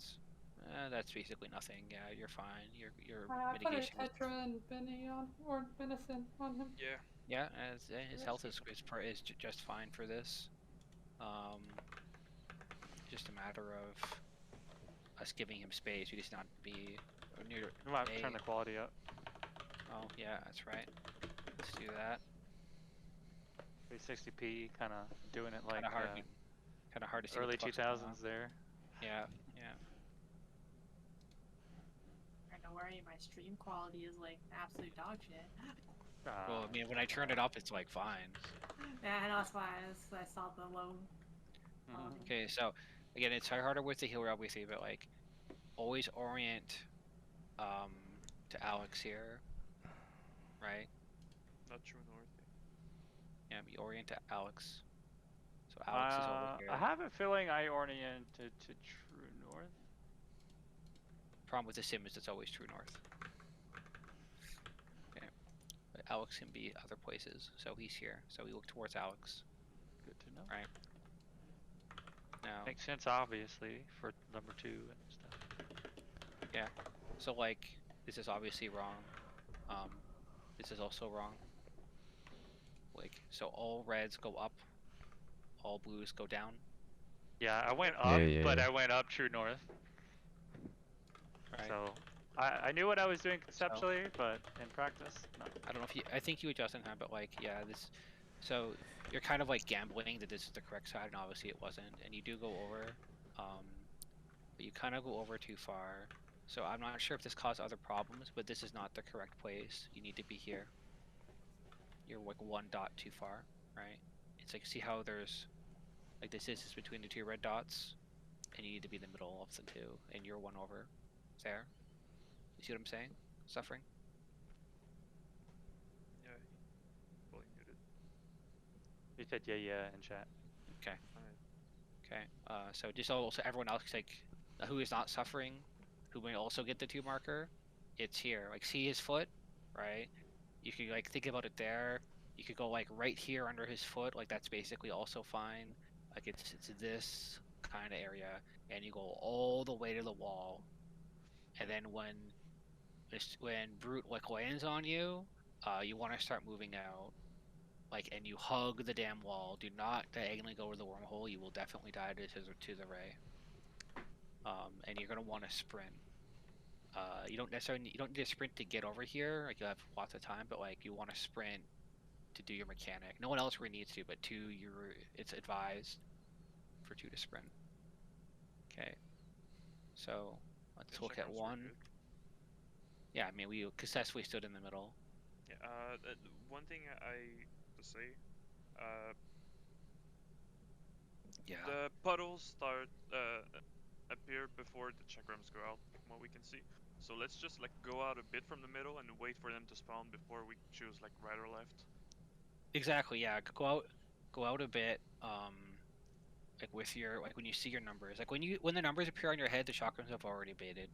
minutes. That's basically nothing. Yeah, you're fine. Your I put a mitigation is Tetra and Benny on, or Venison on him. Yeah. yeah. As his health That's is just fine for this. Just a matter of us giving him space. We just not be near. We might turn the quality up. Oh yeah, that's right. Let's do that. 360p, kind of doing it like Kind of hard to see. early what the fuck's going 2000s on. there. Yeah, yeah. Don't worry, my stream quality is like absolute dog shit. Well, I mean, when I turn it up, it's like fine. Yeah, I know, that's why I saw the low quality. Okay, so again, it's harder with the healer, obviously, but like, always orient to Alex here, right? Not true north. Yeah, be orient to Alex. So Alex is over here. I have a feeling I oriented to true north. Problem with the sim is it's always true north. Okay, but Alex can be other places, so he's here. So we look towards Alex. Good to know. Right. Now. Makes sense, obviously, for number 2 and stuff. Yeah. So like, this is obviously wrong. This is also wrong. Like, so all reds go up, all blues go down. Yeah, I went up, but I went up true north. Right. So I knew what I was doing conceptually, but in practice, no. I don't know if you. I think you adjust in time, but like, yeah, this. So you're kind of like gambling that this is the correct side, and obviously it wasn't. And you do go over, but you kind of go over too far. So I'm not sure if this caused other problems, but this is not the correct place. You need to be here. You're like 1 dot too far, right? It's like, see how there's, like this is between the 2 red dots, and you need to be in the middle of the 2, and you're 1 over there. You see what I'm saying? Suffering? Yeah, fully muted. You said yeah in chat. Okay. Alright. Okay. So just also everyone else, like, who is not suffering, who may also get the 2 marker, it's here. Like, see his foot, right? You could like think about it there. You could go like right here under his foot, like that's basically also fine. Like it's this kind of area, and you go all the way to the wall, and then when Brute like lands on you, you want to start moving out, like, and you hug the damn wall. Do not diagonally go to the wormhole. You will definitely die to the ray. And you're gonna want to sprint. You don't need to sprint to get over here. Like, you have lots of time, but like you want to sprint to do your mechanic. No one else really needs to, but 2, it's advised for 2 to sprint. Okay. So let's look at 1. Yeah, I mean, we successfully stood in the middle. Yeah. One thing I to say. Yeah. The puddles start appear before the chakrams go out, from what we can see. So let's just like go out a bit from the middle and wait for them to spawn before we choose like right or left. Exactly. Yeah. Go out a bit. Like with your when you see your numbers, like when the numbers appear on your head, the chakrams have already baited.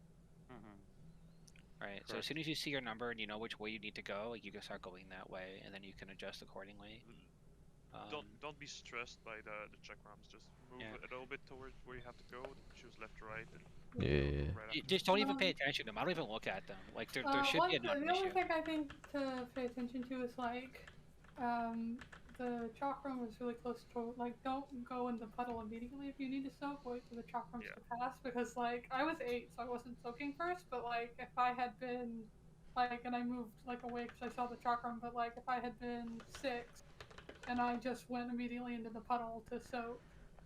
Right. Correct. So as soon as you see your number and you know which way you need to go, like you can start going that way, and then you can adjust accordingly. Don't be stressed by the chakrams. Just move a little bit towards where you have to go. Choose left, right, and right just don't even pay attention to them. I don't even look at them. Like there should be a non-issue. The only thing I think to pay attention to is like, the chakram is really close to, like, don't go in the puddle immediately if you need to soak. Wait for the chakrams to pass, because like I was 8, so I wasn't soaking first. But like if I had been like, and I moved like away because I saw the chakram, but like if I had been 6 and I just went immediately into the puddle to soak,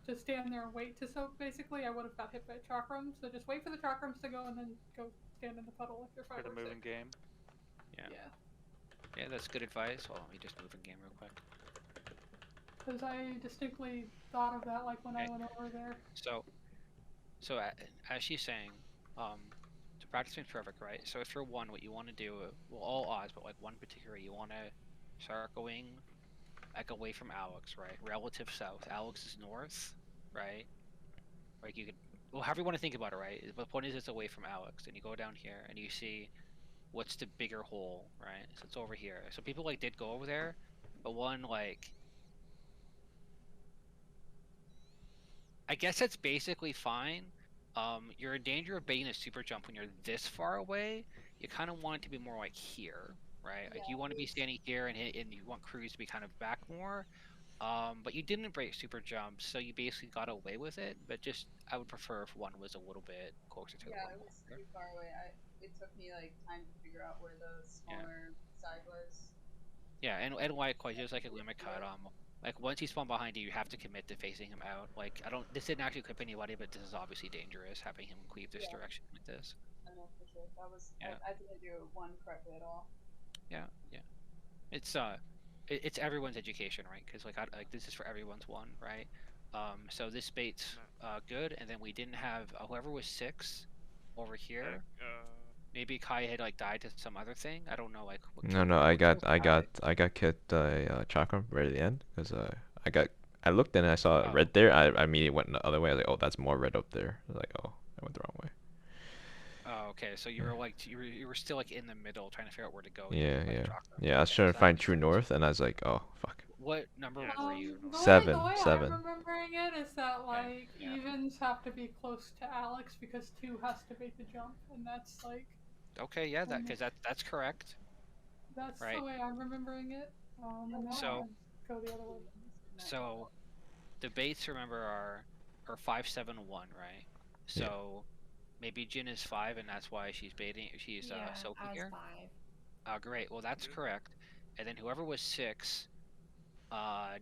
just stand there and wait to soak, basically, I would have got hit by chakrams. So just wait for the chakrams to go and then go stand in the puddle if you're 5 For the or 6. moving game. Yeah, that's good advice. Well, let me just move in game real quick. Because I distinctly thought of that, like when I went over there. So as she's saying, so practice makes perfect, right? So if you're 1, what you want to do, well, all odds, but like 1 particular, you want to start going like away from Alex, right? Relative south. Alex is north, right? Like you could, well, however you want to think about it, right? But the point is, it's away from Alex, and you go down here and you see what's the bigger hole, right? So it's over here. So people like did go over there, but 1 like, I guess that's basically fine, You're in danger of baiting a super jump when you're this far away. You kind of want it to be more like here, right? Like you want to be standing here and you want crews to be kind of back more. But you didn't break super jumps, so you basically got away with it. But just I would prefer if one was a little bit closer to the Yeah, one. it was too far away. It took me like time to figure out where the smaller side was. Yeah, and likewise, there's like a limit cut. Like once he spawned behind you, you have to commit to facing him out. Like this didn't actually clip anybody, but this is obviously dangerous having him cleave this direction like this. I know for sure. That was Yeah. I didn't do one correctly at all. Yeah. It's everyone's education, right? Because like this is for everyone's one, right? So this bait's good, and then we didn't have whoever was 6 over here. Maybe Kai had like died to some other thing. I don't know, like. No, I got kicked chakram right at the end because I looked and I saw red there. I immediately went the other way. I was like, oh, that's more red up there. I was like, oh, I went the wrong way. Oh, okay. So you were like you were still like in the middle, trying to figure out where to go. Yeah. I was trying to find true north, and I was like, oh, fuck. What number were you? Seven. The way I'm remembering it is that like evens have to be close to Alex because 2 has to make the jump, and that's like. Okay, yeah, that's correct. That's right. the way I'm remembering it. And so go the other way. So the baits, remember, are 5, 7, 1, right? So maybe Jin is 5, and that's why she's baiting. She's soaking here. 5. Great. Well, that's correct. And then whoever was 6, I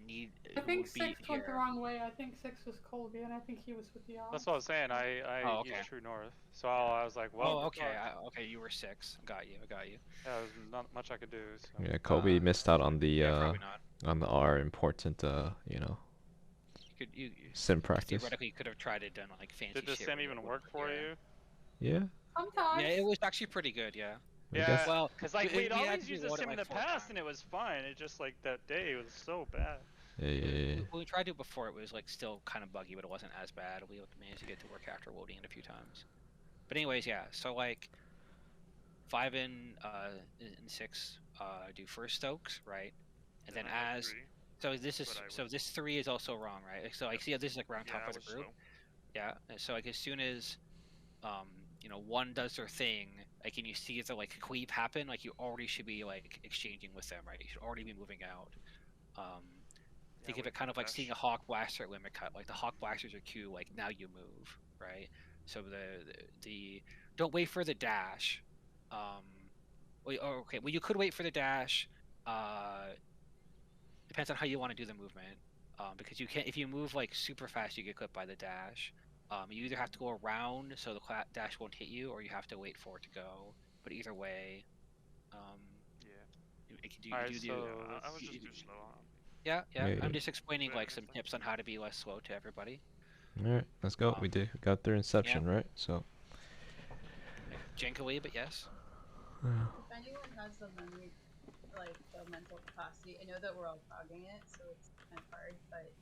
think 6 went the wrong way. I think 6 was Colby, and I think he was with the odds. That's what I was saying. I used true north, so I was like, well. Oh, okay. Okay, you were 6. Got you. Yeah, there's not much I could do. So. Yeah, Colby missed out on the on the R important You sim practice. Theoretically, you could have tried it done like fancy. Did the sim even work for you? Yeah. Sometimes. Yeah, it was actually pretty good. Yeah. Yeah, well, because like we'd always used the sim in the past, and it was fine. It just like that day, it was so bad. Yeah. When we tried it before, it was like still kind of buggy, but it wasn't as bad. We managed to get to work after loading it a few times. But anyways, yeah. So like 5 and 6 do first Stokes, right? And then as this 3 is also wrong, right? So like see how this is like round top of the group. Yeah. And so like as soon as 1 does their thing, like, and you see the like cleave happen, like you already should be like exchanging with them, right? You should already be moving out. Think of it kind of like seeing a Hawk Blaster at limit cut. Like the Hawk Blasters are Q, like now you move, right? So the don't wait for the dash. Okay, well you could wait for the dash. Depends on how you want to do the movement. Because you can't, if you move like super fast, you get clipped by the dash. You either have to go around so the dash won't hit you, or you have to wait for it to go. But either way, I was just too slow. Yeah. I'm just explaining like some tips on how to be less slow to everybody. All right, let's go. We got their inception, right? So. Jankily, but yes. If anyone has the memory, like the mental capacity, I know that we're all progging it, so it's kind of hard, but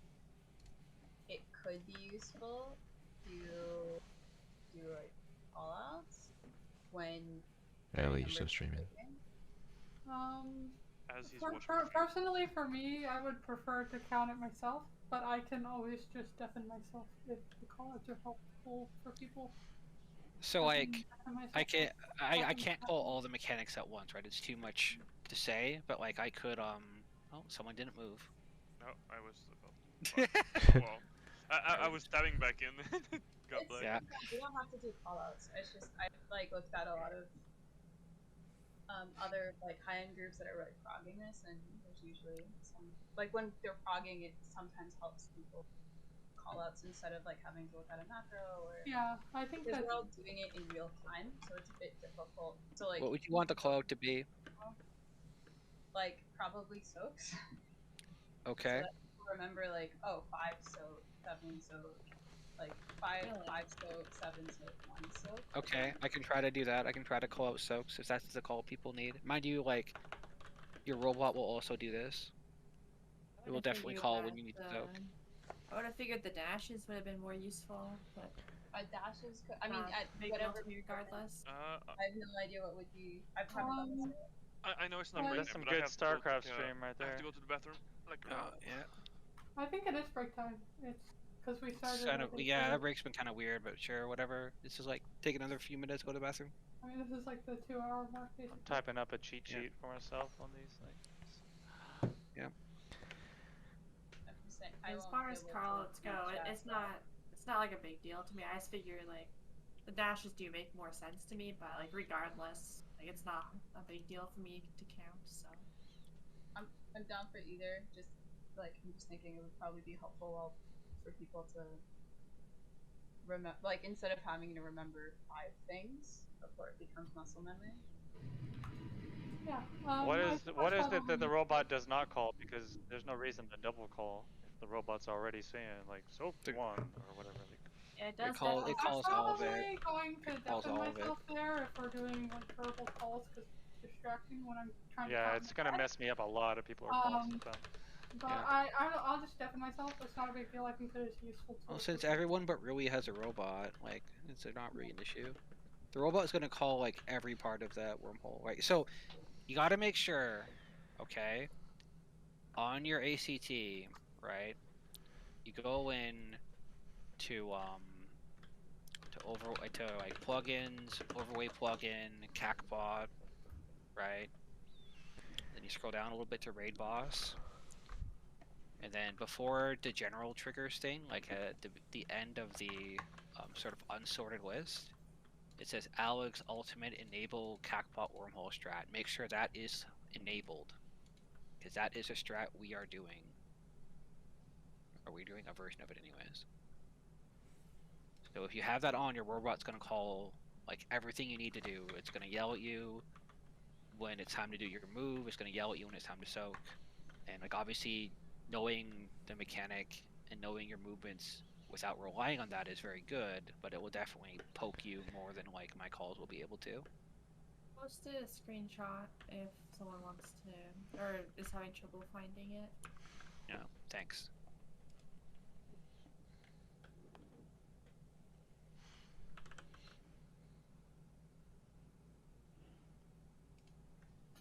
it could be useful to do like call-outs when. Ellie, you're still streaming. Personally, for me, I would prefer to count it myself, but I can always just deafen myself if the call-outs are helpful for people. So like, I can't call all the mechanics at once, right? It's too much to say, but like I could oh, someone didn't move. No, I was well, I was stabbing back in. God bless. Yeah. We don't have to do callouts. It's just I like looked at a lot of other like high-end groups that are like progging this, and there's usually some like when they're progging, it sometimes helps people callouts instead of like having to look at a macro or. Yeah, I think because we're all doing it in real time, so it's a bit difficult. So like. What would you want the callout to be? Like probably soaks. Okay. So that remember like 5 soak, 7 soak, like 5 soak, 7 soak, 1 soak. Okay, I can try to do that. I can try to call out soaks if that's the call people need. Mind you, like your robot will also do this. It will definitely call when you need to soak. I would have figured the dashes would have been more useful, but dashes. I mean, whatever. Regardless. I have no idea what would be. I've probably done this. I know it's not break That's time, some but I good have to StarCraft go, stream right I have there. to go to the bathroom. Like, yeah. I think it is break time. It's because we started. Kind of, I think, yeah, the- that break's been kind of weird, but sure, whatever. This is like take another few minutes, go to the bathroom. I mean, this is like the 2-hour mark, I'm basically. typing up a cheat Yeah. sheet for myself on these things. I'm just saying, I As won't far be as able to callouts go, chat, it's not like a big deal to me. I just figure like the dashes do make more sense to me, but like regardless, like it's not a big deal for me to count. So I'm down for either. Just like I'm just thinking it would probably be helpful for people to remember, like instead of having to remember 5 things before it becomes muscle memory. Yeah. What I is it that the probably- robot does not call? Because there's no reason to double call if the robot's already saying like soap 1 or whatever. Like, yeah, it does. call- definitely- it calls I'm all of it. probably going to calls deafen all of it. myself there if we're doing like verbal calls because it's distracting when I'm trying to. yeah, count it's in gonna my head. mess me up a lot if people are calling sometimes. But Yeah. I'll just deafen myself. It's not a big deal. I think that it's useful. Well, since everyone but Rui has a robot, like it's not really an issue. The robot is gonna call like every part of that wormhole, right? So you got to make sure, okay, on your ACT, right? You go in to like plugins, overlay plugin, CACbot, right? Then you scroll down a little bit to Raid Boss. And then before the general triggers thing, like at the end of the sort of unsorted list, it says Alex Ultimate Enable CACbot Wormhole Strat. Make sure that is enabled, because that is a strat we are doing. Or we're doing a version of it anyways. So if you have that on, your robot's going to call like everything you need to do. It's going to yell at you when it's time to do your move. It's going to yell at you when it's time to soak. And like obviously knowing the mechanic and knowing your movements without relying on that is very good, but it will definitely poke you more than like my calls will be able to. Post a screenshot if someone wants to, or is having trouble finding it. Yeah, thanks.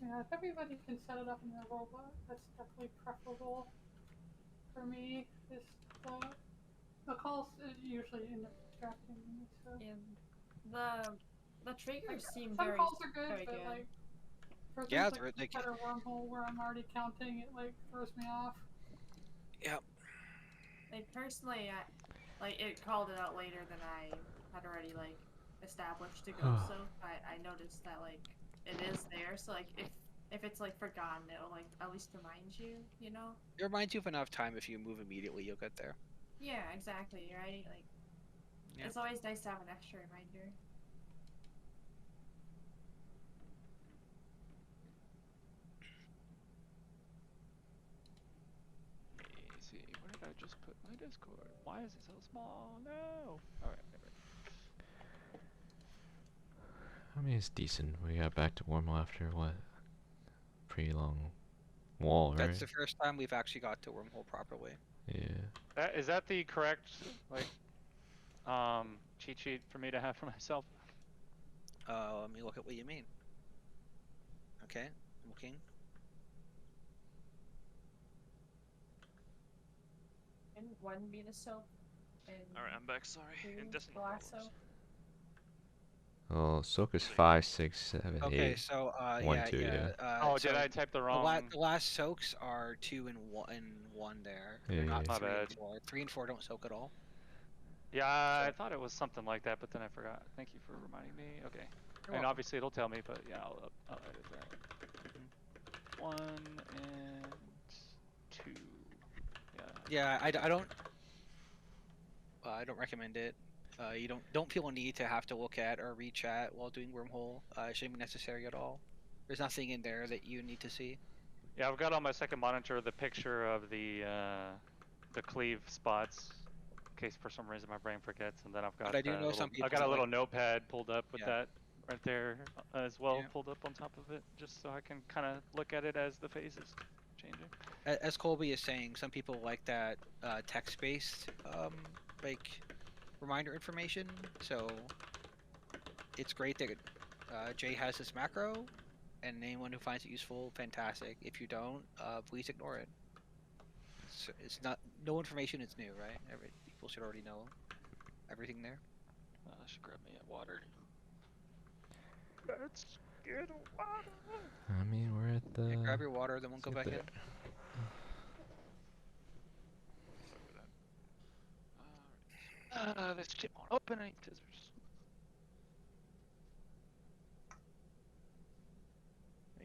Yeah, if everybody can set it up in their robot, that's definitely preferable for me. Is the calls usually end up distracting me. So. And the triggers seem some very calls are good, very but good. like for Yeah, things like they're- better wormhole where I'm already counting, it like throws me off. Yep. Like personally, like it called it out later than I had already like established to go. So I noticed that like it is there. So like if it's like forgotten, it'll like at least remind you. You know? It reminds you of enough time. If you move immediately, you'll get there. Yeah, exactly. Right. Like Yeah. it's always nice to have an extra reminder. Let me see. Where did I just put my Discord? Why is it so small? No. All right. I mean, it's decent. We got back to Wormhole after what? Pretty long wall, right? That's the first time we've actually got to wormhole properly. Yeah. Is that the correct like cheat sheet for me to have for myself? Let me look at what you mean. Okay, I'm looking. And one being a soap. And Alright, I'm back, sorry. two In decimal glass colors. soap. Well, Soak is 5, 6, 7, Okay, 8. so 1, yeah, 2, yeah. Oh, so did I type the wrong? the last soaks are 2 and 1 there. Yeah, They're not yeah. My 3 and bad. 4. 3 and 4 don't soak at all. Yeah, I thought it was something like that, but then I forgot. Thank you for reminding me. Okay. You're And welcome. obviously it'll tell me, but yeah, I'll edit that. 1 and 2. Yeah. Yeah, I don't recommend it. You don't feel a need to have to look at or read chat while doing wormhole. It shouldn't be necessary at all. There's nothing in there that you need to see. Yeah, I've got on my second monitor the picture of the cleave spots, in case for some reason my brain forgets, and then I've got But I do know some people I've got a that little like- notepad pulled up with Yeah. that right there as well, Yeah. pulled up on top of it, just so I can kind of look at it as the phase is changing. As Colby is saying, some people like that text-based like reminder information. So it's great that Jay has this macro, and anyone who finds it useful, fantastic. If you don't, please ignore it. It's not, no information is new, right? people should already know everything there. I should grab me a water. Let's get water. I mean, we're at the. Yeah, grab your water, then we'll go back in. This shit won't open. I need scissors.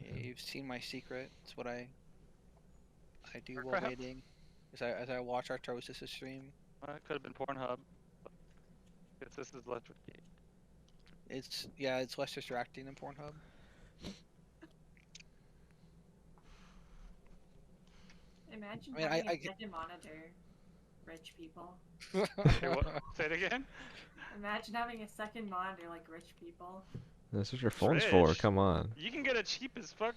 Yeah, you've seen my secret. It's what I do while Crap. waiting. As I watch Artosis' stream. It could have been Pornhub. Guess this is electric. It's less distracting than Pornhub. Imagine I mean, having I a second monitor, rich people. Hey, what? Say it again. Imagine having a second monitor like rich people. That's what your phone's for. Rich. Come on. You can get a cheap as fuck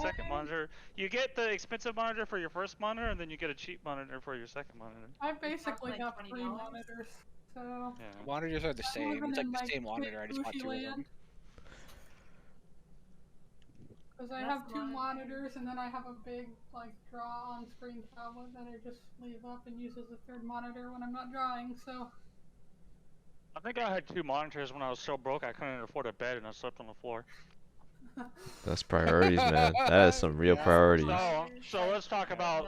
second monitor. You get the expensive monitor for your first monitor, and then you get a cheap monitor for your second monitor. I basically like got $20. 3 monitors, so. Yeah. Monitors are the I'm same. living It's like in, the like, same monitor. I just bought Gucci 2 of them. land. Because I That's have 2 mine. monitors and then I have a big like draw on-screen tablet that I just leave up and use as a third monitor when I'm not drawing. So I think I had 2 monitors when I was so broke I couldn't afford a bed and I slept on the floor. That's priorities, man. That is some real Yeah. priorities. So let's talk about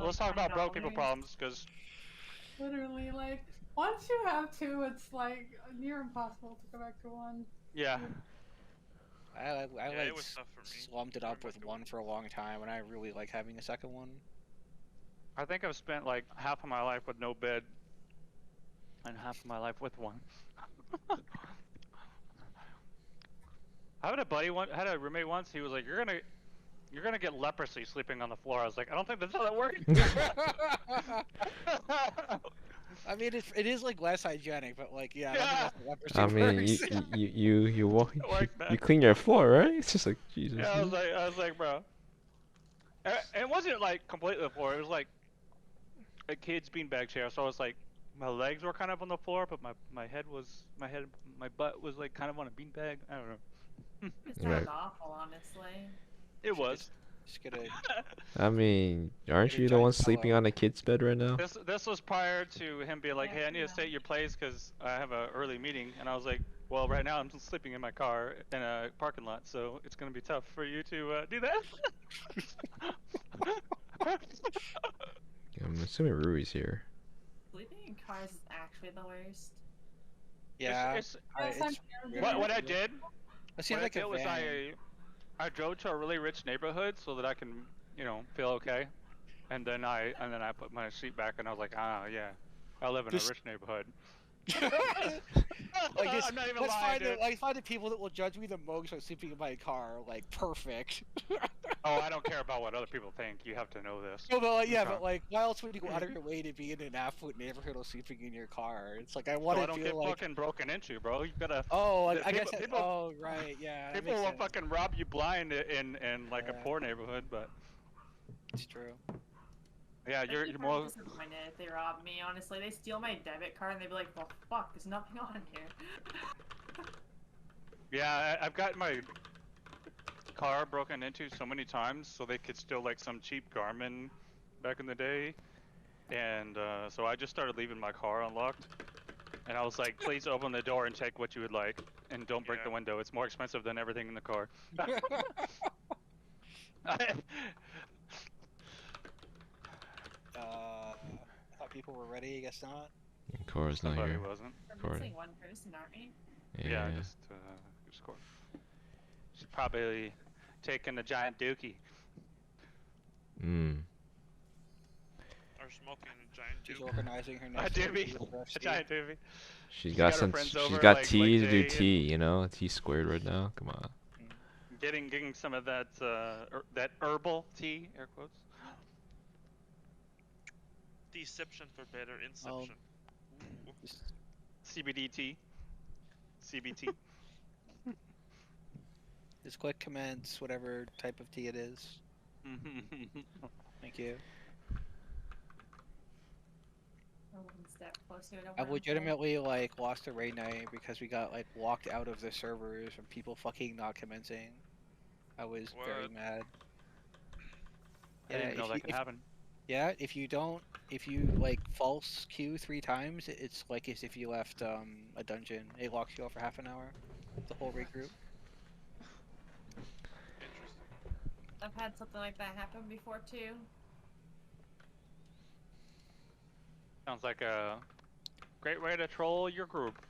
broke people $20. problems, because literally, like once you have 2, it's like near impossible to go back to 1. yeah. I Yeah, it like was tough for me. slumped it Going up with back to 1 for a long time, and I really like having a second one. I think I've spent like half of my life with no bed, and half of my life with one. I had a buddy had a roommate once. He was like, "You're gonna get leprosy sleeping on the floor." I was like, "I don't think that's how that works." I mean, it is like less hygienic, but like yeah. I mean, you walk, Like that. you clean your floor, right? It's just like Jesus. Yeah, I was like, bro. It wasn't like completely the floor. It was like a kid's beanbag chair. So it was like my legs were kind of on the floor, but my butt was like kind of on a beanbag. I don't know. It sounds Right. awful, honestly. It was. Just get a I mean, aren't Get a you the giant one sleeping pillow. on a kid's bed right now? This was prior to him being like, Yeah, "Hey, I need to stay at your place because I have a early meeting," and I was like, "Well, right now I'm just sleeping in my car in a parking lot, so it's gonna be tough for you to do that." I'm assuming Rui's here. Sleeping in cars is actually the worst. yeah. It's, Yes, I'm it's here. what I did. It seems What like I a did was van. I drove to a really rich neighborhood so that I can, feel okay, and then I put my seat back and I was like, yeah, I live in This- a rich neighborhood. Like this, I'm not even let's lying, dude. find the people that will judge me the most for sleeping in my car. Like perfect. Oh, I don't care about what other people think. You have to know this. No, but like, yeah, Okay. but like, why else would you go out of your way to be in an affluent neighborhood or sleeping in your car? It's like I So want I to don't feel get like. fucking broken into, bro. You gotta. Oh, the I guess. people- Oh, right, yeah. that People makes will sense. fucking rob you blind in like a Yeah. poor neighborhood, but It's true. yeah, I'd you're be more. disappointed if they rob me. Honestly, they steal my debit card and they'd be like, "Well, fuck, there's nothing on here." Yeah, I've got my car broken into so many times, so they could steal like some cheap Garmin back in the day, and so I just started leaving my car unlocked, and I was like, "Please open the door and take what you would like, and don't break Yeah. the window. It's more expensive than everything in the car." I thought people were ready. I guess not. Cora's not Somebody here. wasn't. We're Corey. missing one person, aren't we? Yeah, just Cora. She's probably taking a giant dookie. Mm. Or smoking a giant She's duke. organizing her A next. doobie. interview with A Rusty. giant doobie. She's She got got her some. friends She's over, got like tea to do Jay tea. You know, T squared right now. Come on. Getting some of that that herbal tea, air quotes. Deception for better inception. Ooh. Just- CBD tea. CBT. Just click commence, whatever type of tea it is. Thank you. We're one step closer to I've one legitimately like lost a raid night because we got like locked out of the servers from people fucking not commencing. I was very What? mad. I didn't know if that you- could if- happen. Yeah, if you like false queue 3 times, it's like as if you left a dungeon. It locks you out for half an hour. The whole regroup. Interesting. I've had something like that happen before too. Sounds like a great way to troll your group.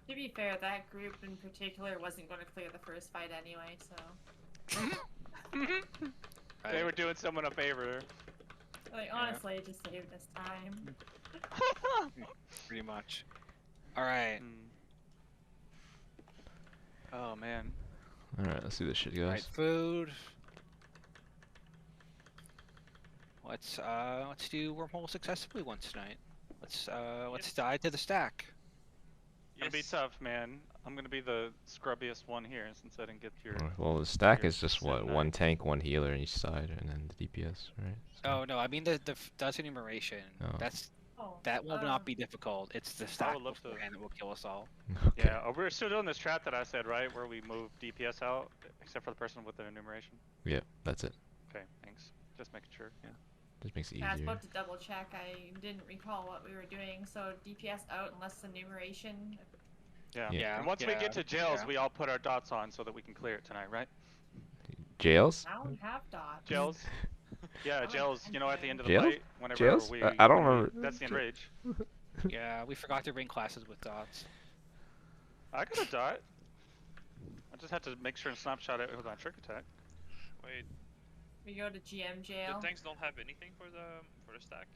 To be fair, that group in particular wasn't going to clear the first fight anyway, so. They were doing someone a favor. Like, honestly, it just saved us time. Pretty much. Alright. Oh man. Alright, let's do this shit, guys. Right, food. Let's do wormhole successfully once tonight. Let's dive to the stack. It's gonna be tough, man. I'm gonna be the scrubbiest one here since I didn't get your. Well, the stack your is just set what, night. one tank, one healer on each side, and then the DPS, right? So- Oh no, I mean that's enumeration. Oh. That will not be difficult. It's the stack would love to. and it will kill us all. Okay. Yeah, we're still doing this trap that I said, right? Where we move DPS out, except for the person with the enumeration. Yeah, that's it. Okay, thanks. Just making sure. Yeah. Just makes it Yeah, I was easier. about to double check. I didn't recall what we were doing. So DPS out unless the enumeration. Yeah. Yeah, And once we yeah, get to jails, yeah. we all put our dots on so that we can clear it tonight, right? Jails? Now we have dots. Jails. Yeah, Oh, jails. You know, at the end of the Jails? fight, whenever Jails? we. I don't when we- remember. That's the enrage. Yeah, we forgot to bring classes with dots. I got a dot. I just had to make sure and snapshot it with my trick attack. Wait, We go to GM jail. the tanks don't have anything for the stack.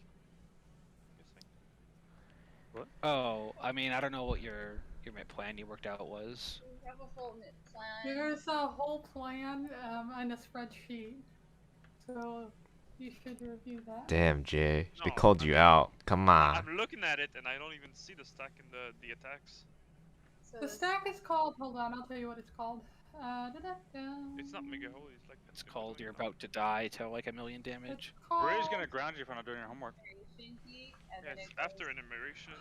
Guessing. Oh, I mean, I don't know what your plan you worked out was. We have a full plan. There's a whole plan and a spreadsheet, so you should review that. Damn, Jay. They No, called I you mean, out. Come on. I'm looking at it and I don't even see the stack in the attacks. So The stack is called. Hold on, I'll tell you what it's called. It's not mega holy. It's like It's called You're About to Die to like 1,000,000 damage. It's called. Ray's gonna ground you for not doing your homework. Enumeration heat, and Yeah, then it's it after goes- enumeration.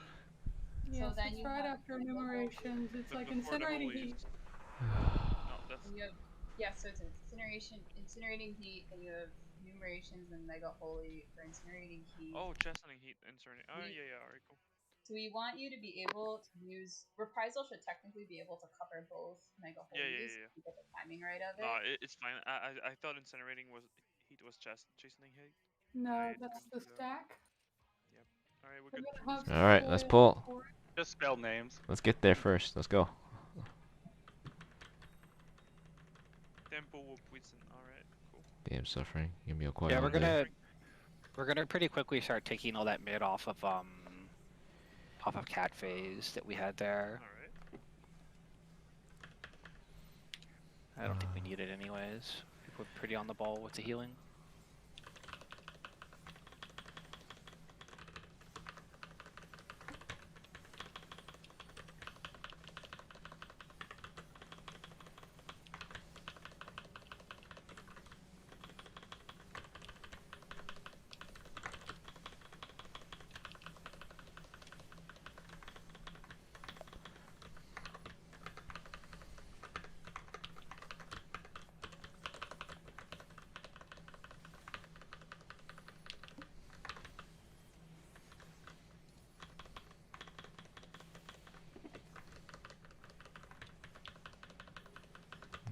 Yes, then it's you right have after the whole- enumerations. It's but like before the incinerating holy heat. is- No, that's and you have, yeah, so it's incinerating heat, and you have enumerations and mega holy for incinerating heat. oh, chastening heat inserting. Oh We- yeah, alright, cool. So we want you to be able to use reprisal should technically be able to cover both mega Yeah, yeah, holies. yeah, yeah. If you get the timing right of it. No, it's fine. I thought incinerating heat was chastening heat. No, Right, that's we the can do that. stack. Alright, we're We're good. gonna have Alright, let's soil pull. for it. Just spell names. Let's get there first. Let's go. Tempo Wupwitsen. Alright, cool. Damn, suffering. Give me a quiet. Yeah, we're gonna pretty quickly start taking all that mid off of cat phase that we had there. Alright. I don't think we need it anyways. We're pretty on the ball with the healing.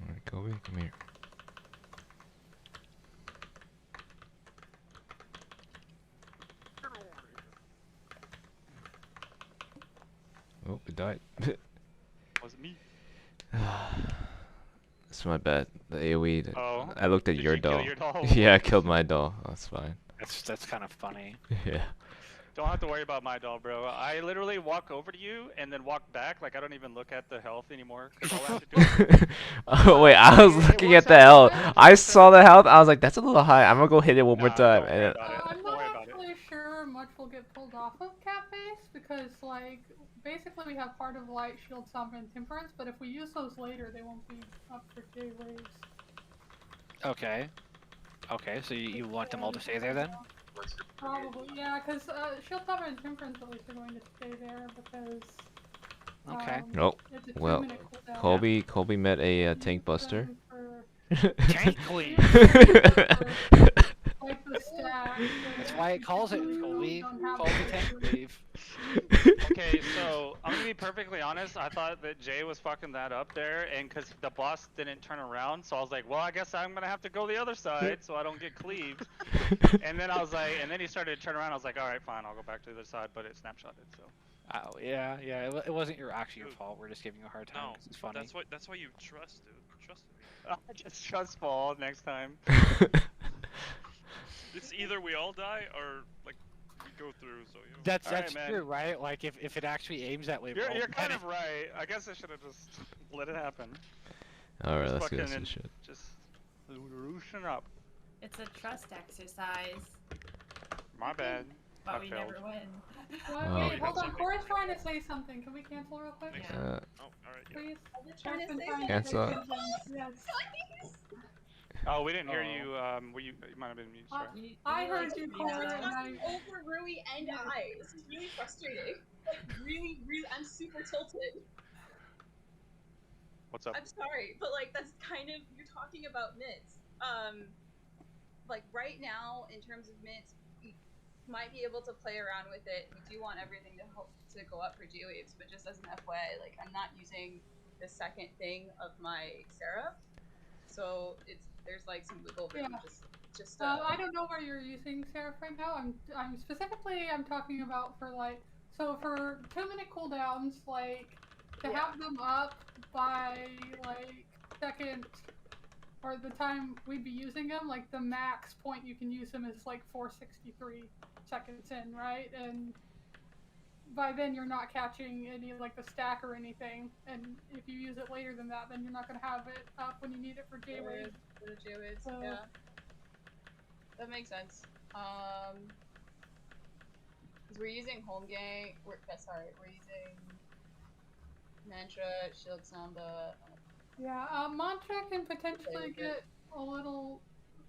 Alright, Kobe, come here. Oh, it died. Wasn't me. That's my bad. The AoE. Oh. I looked at Did your you kill doll. your doll? Yeah, I killed my doll. That's fine. That's kind of funny. Yeah. Don't have to worry about my doll, bro. I literally walk over to you and then walk back. Like I don't even look at the health anymore. 'Cause all I have to do is Oh wait, I was It looking works at the out health. well. I saw the health. I was like, that's a little high. I'm gonna go hit it one more Nah, time. don't worry And about it. I'm Don't not worry about it. actually sure much will get pulled off of cat face because, like, basically we have Heart of Light, Shield, Sombra, and Temperance, but if we use those later, they won't be up for J waves. Okay. Okay, so you want them all to stay there then? Probably, yeah, because Shield, Sombra, and Temperance at least are going to stay there because. Okay. Nope. It's a Well, 2-minute cooldown. Colby met a tank Use buster. them for- Tank queen. Like the stack. That's why it calls it Colby. Don't have Colby to. tank cleave. Okay, so I'm gonna be perfectly honest. I thought that Jay was fucking that up there, and because the boss didn't turn around, so I was like, well, I guess I'm gonna have to go the other side so I don't get cleaved. And then I was like, and then he started to turn around. I was like, all right, fine, I'll go back to the other side, but it snapshotted. So. Oh yeah. It wasn't actually your fault. We're just giving you a hard time. No, 'Cause it's funny. that's why you trust, dude. Trust in me. I just trust fall next time. It's either we all die or like we go through. So you know. That's Alright, man. true, right? Like if it actually aims that way. You're kind of right. I guess I should have just let it happen. Alright, Just let's get fucking this shit. Just loosen up. It's a trust exercise, My bad. but I we failed. never win. Well, Oh. wait, hold on. Corey's trying to say something. Can we cancel real quick? Makes Yeah. Oh, alright. Yeah. Please. I'm just trying to Corey's say been something. trying to Cancel. say something. Yes. Oh, we didn't hear Oh. you. Were you might have been mute. Sorry. I heard Like, you, guys Corey, are and talking I. over Rui and I. This is really frustrating. Like, really, I'm super tilted. What's up? I'm sorry, but like that's kind of you're talking about mitts. Like right now, in terms of mitts, we might be able to play around with it. We do want everything to go up for J-Waves, but just as an FYI, like I'm not using the second thing of my Seraph, so there's like some wiggle room. Yeah. Just I don't know where you're using Seraph right now. I'm specifically talking about for like for 2-minute cooldowns, like to have them up by like second or the time we'd be using them, like the max point you can use them is like 463 seconds in, right? And by then you're not catching any like the stack or anything. And if you use it later than that, then you're not gonna have it up when you need it for J-Wave. For the J-Waves, So- yeah. That makes sense. Because we're using Home Gang. We're using Mantra, Shield Samba. Yeah, Mantra can potentially get a little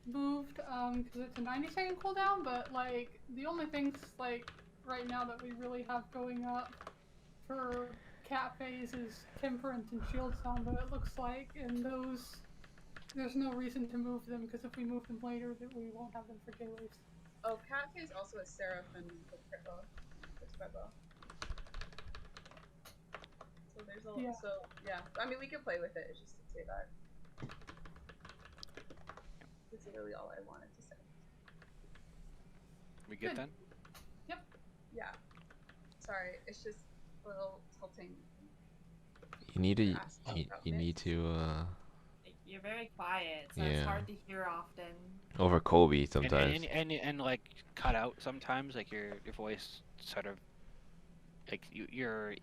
moved because it's a 90-second cooldown, but like the only things like right now that we really have going up for cat phase is Temperance and Shield Samba, it looks like, and those there's no reason to move them because if we move them later, that we won't have them for J-Waves. Oh, Cat Phase also has Seraph and the Cripple. So there's a Yeah. so yeah. I mean, we could play with it. It's just to say that. That's really all I wanted to say. We good Good. then? Yeah. Sorry, it's just a little tilting. You need to Ask you need to You're very quiet, so Yeah. it's hard to hear often. over Colby sometimes. And like cut out sometimes, like your voice sort of like your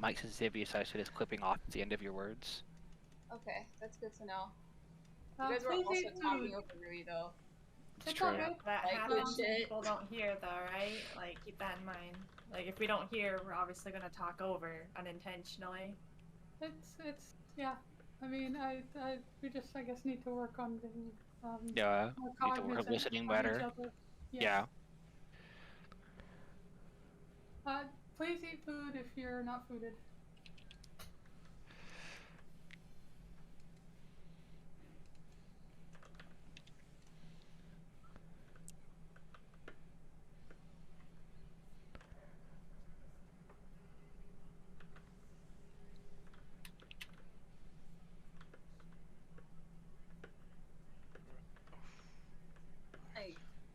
mic sensitivity starts to just clipping off at the end of your words. Okay, that's good to know. You guys were Please also eat talking food. over Rui though. It's true. all good. That Like, happens when legit. people don't hear, though, right? Like, keep that in mind. Like, if we don't hear, we're obviously gonna talk over unintentionally. It's yeah. I mean, we just I guess need to work on being Yeah. more Need to work on cognizant listening of each better. other. Yes. Yeah. Please eat food if you're not fooded.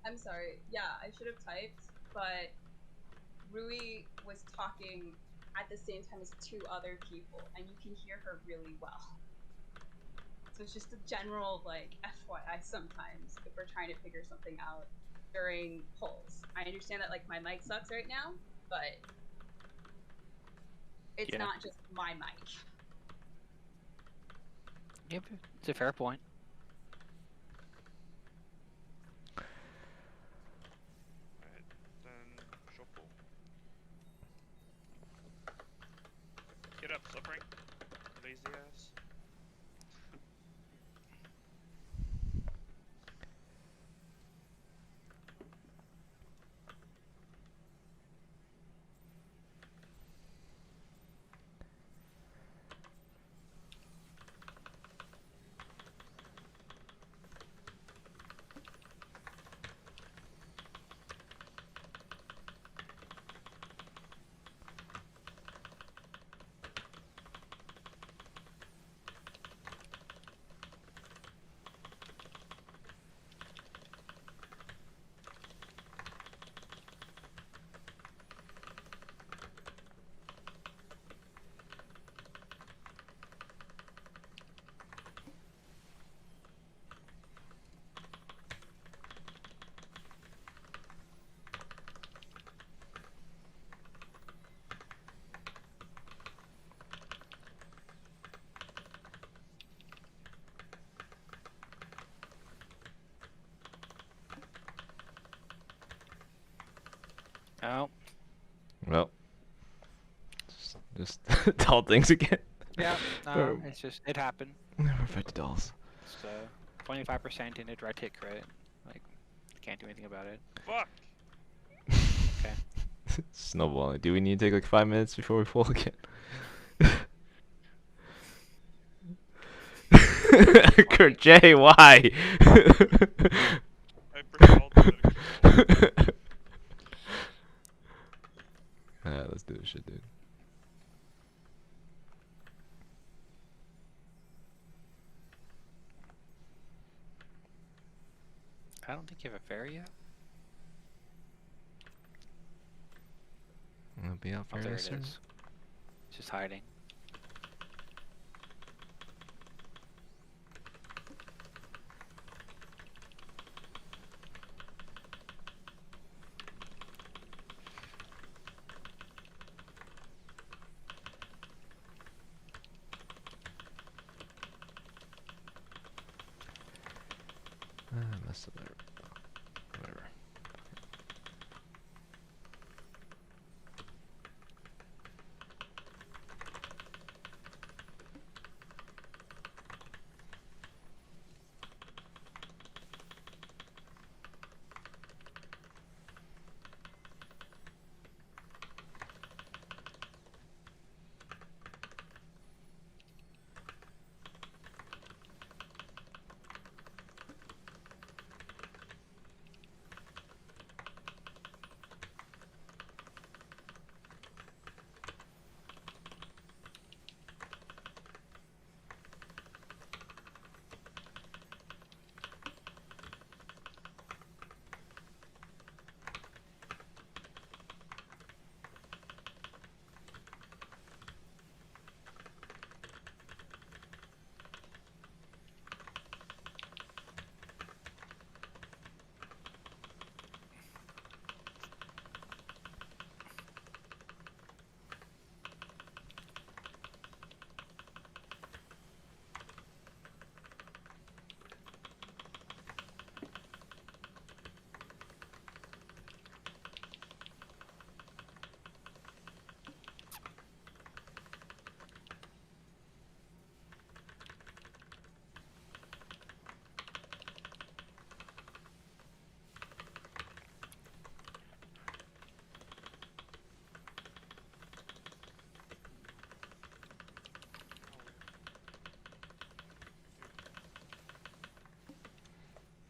I'm sorry. Yeah, I should have typed, but Rui was talking at the same time as 2 other people, and you can hear her really well. So it's just a general, like, FYI sometimes if we're trying to figure something out during polls. I understand that, like, my mic sucks right now, but it's Yeah. not just my mic. Yep. It's a fair point. Alright, then shuffle. Get up, suffering. Lazy ass. No. Well, just doll things again. Yeah. Or- No. It's just it happened. Never affected dolls. So 25% in a red hit crit. Like, can't do anything about it. Fuck! Okay. Snowballing. Do we need to take like 5 minutes before we fall again? Kurt J, why? I pre-called the Alright, let's do this shit, dude. I don't think you have a fairy yet. I'll be out Oh, there fairly it soon. is. It's just hiding. Messed up there. Whatever.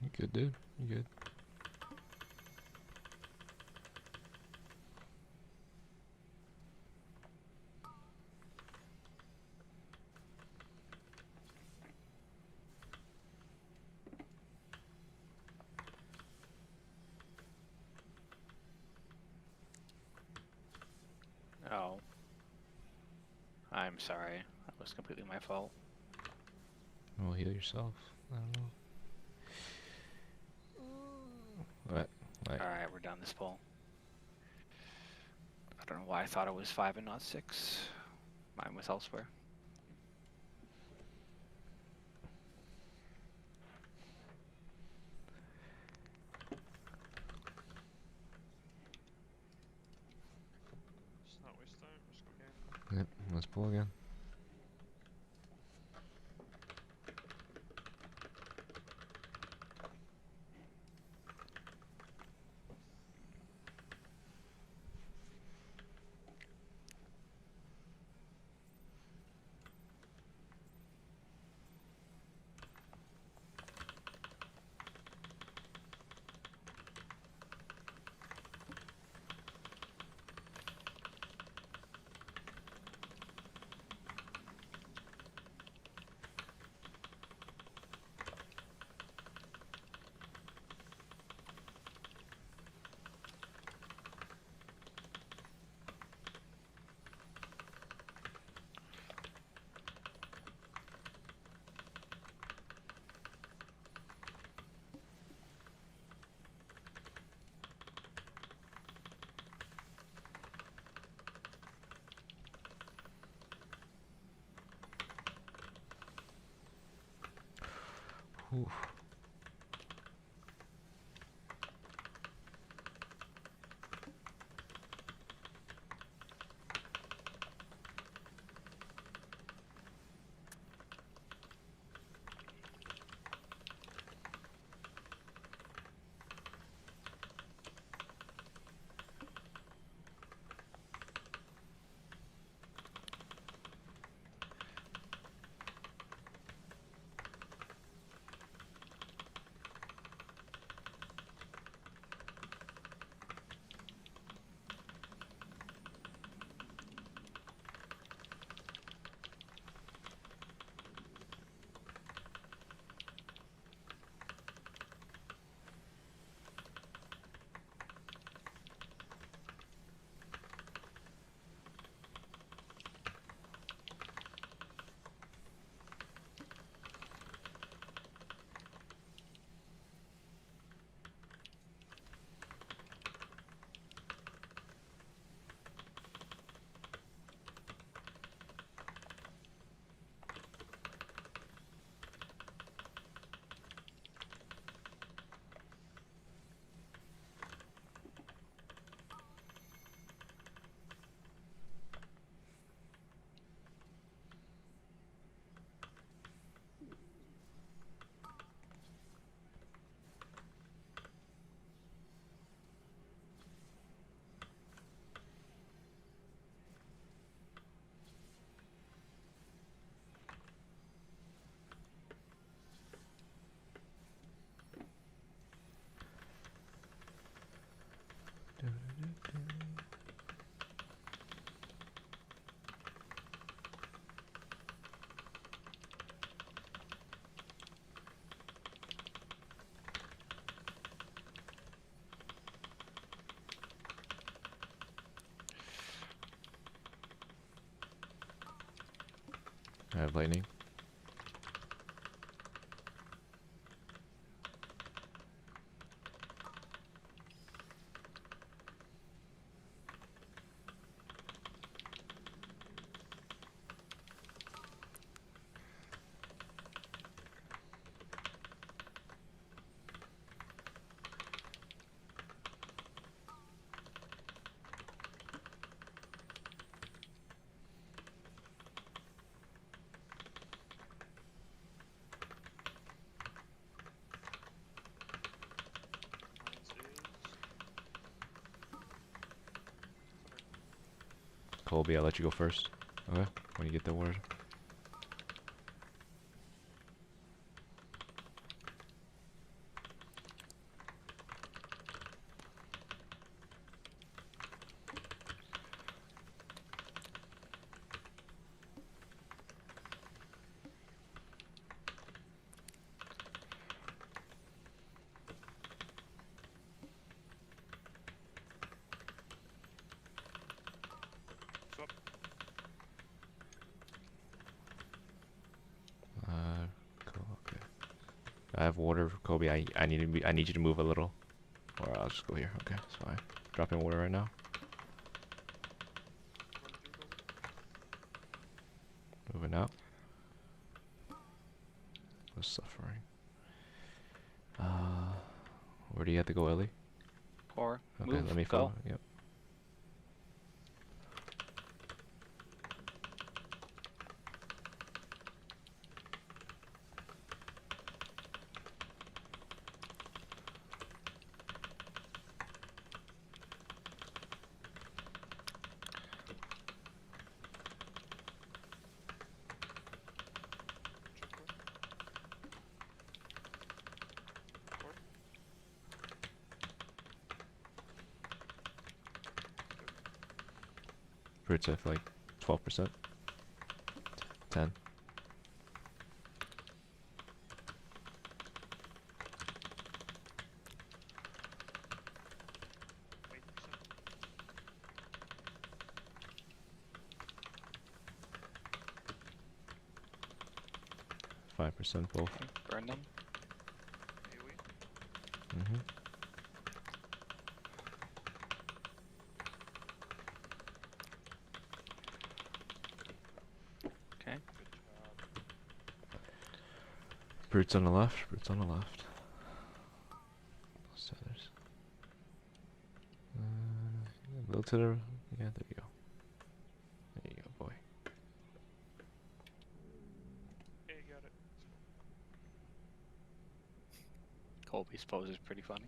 You good, dude? You good? Oh. I'm sorry. That was completely my fault. Well, heal yourself. I don't know. What? Like, Alright, we're done this poll. I don't know why I thought it was 5 and not 6. Mine was elsewhere. Let's not waste time. Let's go again. yep, let's pull again. Oof. I have lightning. Colby, I'll let you go first. Okay, when you get the word. Cool, okay. I have water, Kobe. I need you to move a little, or I'll just go here. Okay, it's fine. Dropping water right now. Moving out. Was suffering. Where do you have to go, Ellie? Or Okay, move, let me go. follow. Yep. Fruits have like 12%. 10. %, both. Okay, burn them. Mm-hmm. Okay. Brutes on the left, brutes on the left. Those others. A little to the, yeah, there you go. There you go, boy. Okay, got it. Colby's pose is pretty funny.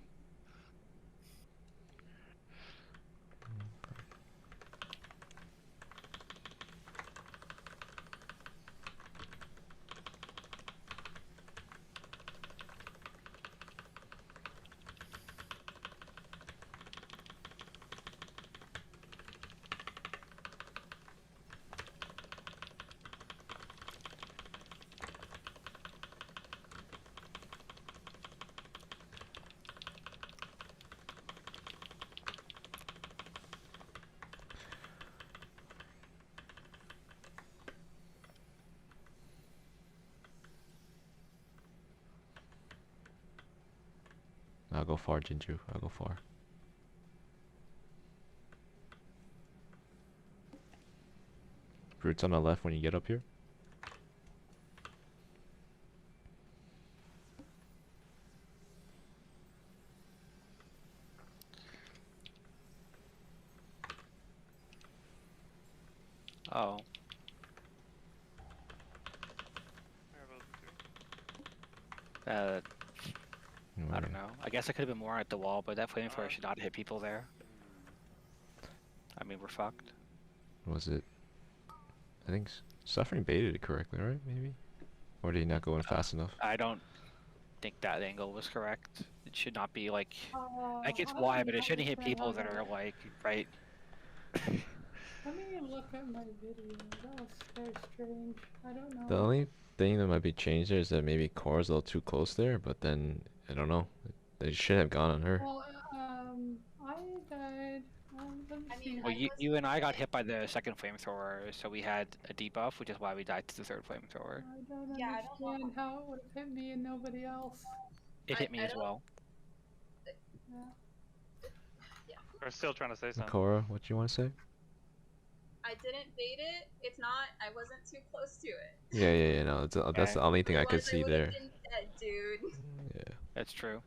I'll go far, Jinju. I'll go far. Brutes on the left when you get up here. Oh. I don't know. I guess I could have been more at the wall, but that flamethrower should not hit people there. I mean, we're fucked. Was it? I think Suffering baited it correctly, right? Maybe? Or did he not go in fast enough? I don't think that angle was correct. It should not be like it's I wide, don't but it shouldn't hit understand people how that are that- like right. Let me look at my video. That was very strange. I don't know. The only thing that might be changed there is that maybe Cora's a little too close there, but then I don't know. They should have gone on her. Well, I died. Let me I see. mean, Well, you and I got hit by the second flamethrower, so we had a debuff, which is why we died to the third flamethrower. I don't Yeah, I don't know. understand how it would have hit me and nobody else. It hit me I as don't- well. Yeah. We're still trying to say something. Cora, what you want to say? I didn't bait it. It's not. I wasn't too close to it. Yeah. No, that's the only thing I could Otherwise, see would've there. been dead, dude. Yeah. That's true.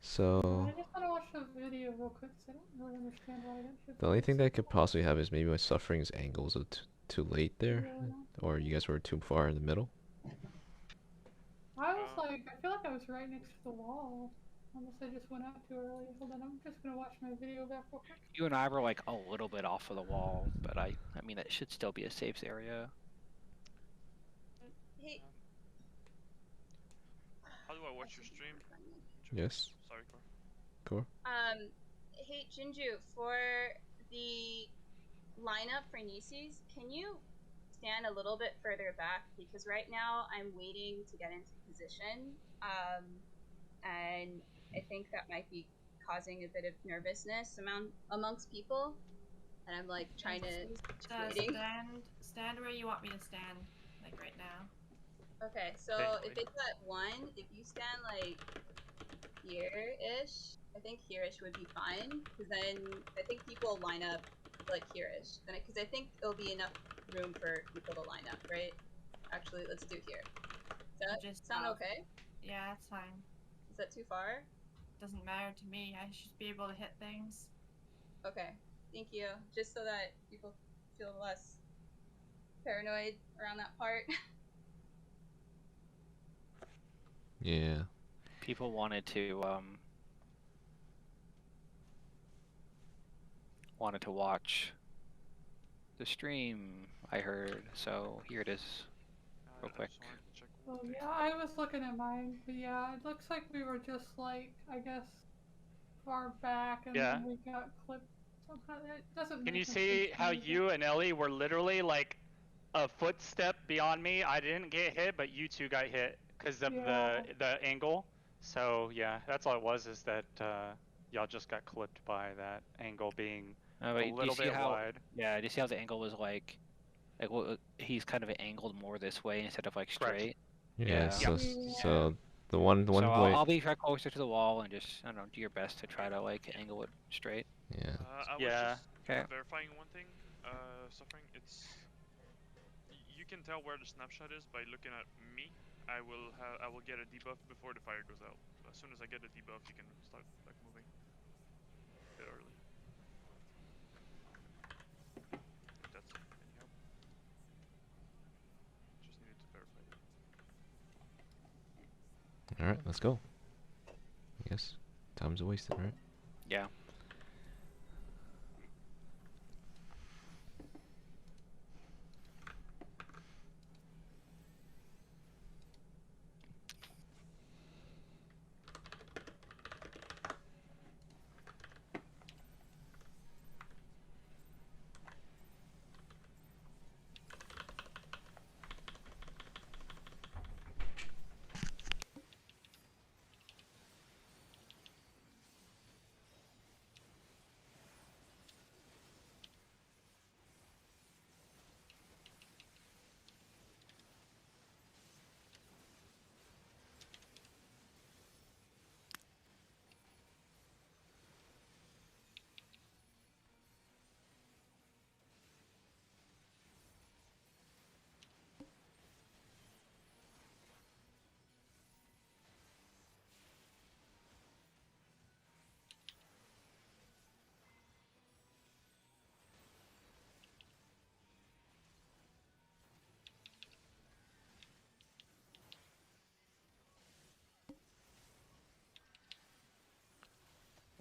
So I just want to watch the video real quick because I don't really understand why I didn't shoot the only this. thing that could possibly have is maybe my suffering's angles are too late there, Yeah. or you guys were too far in the middle. I was like, I feel like I was right next to the wall. Unless I just went out too early. Hold on, I'm just gonna watch my video back real quick. You and I were like a little bit off of the wall, but I mean, it should still be a safe area. Hey. How do I watch your stream? Yes. Sorry, Cora. Hey Jinju, for the lineup for Nisis, can you stand a little bit further back? Because right now I'm waiting to get into position, and I think that might be causing a bit of nervousness amongst people, and I'm like trying to waiting. Stand where you want me to stand, like right now. Okay, so Thankfully. if it's at 1, if you stand like here-ish, I think here-ish would be fine, because then I think people will line up like here-ish, because I think it'll be enough room for people to line up, right? Actually, let's do here. Does that Just sound south. okay? Yeah, it's fine. Is that too far? Doesn't matter to me. I should be able to hit things. Okay, thank you. Just so that people feel less paranoid around that part. Yeah. People wanted to watch the stream, I heard, so here it is. Real quick. Just wanted to check Oh one thing. yeah, I was looking at mine, but yeah, it looks like we were just like, I guess, far back and Yeah. then we got clipped somehow. It doesn't Can make you no see sense to how me, but- you and Ellie were literally like a footstep beyond me? I didn't get hit, but you two got hit because of Yeah. the angle. So yeah, that's all it was. Is that y'all just got clipped by that angle being But a do you little see bit how, wide. Yeah, do you see how the angle was like he's kind of angled more this way instead of like Correct. straight? Yeah. Yeah. So the one So way. I'll be right closer to the wall and just, I don't know, do your best to try to like angle it straight. Yeah. I was Yeah. just Okay. verifying one thing. Suffering. It's you can tell where the snapshot is by looking at me. I will get a debuff before the fire goes out. As soon as I get a debuff, you can start like moving. A bit early. If that's any help. Just needed to verify that. All right, let's go. I guess time's wasted, right? Yeah.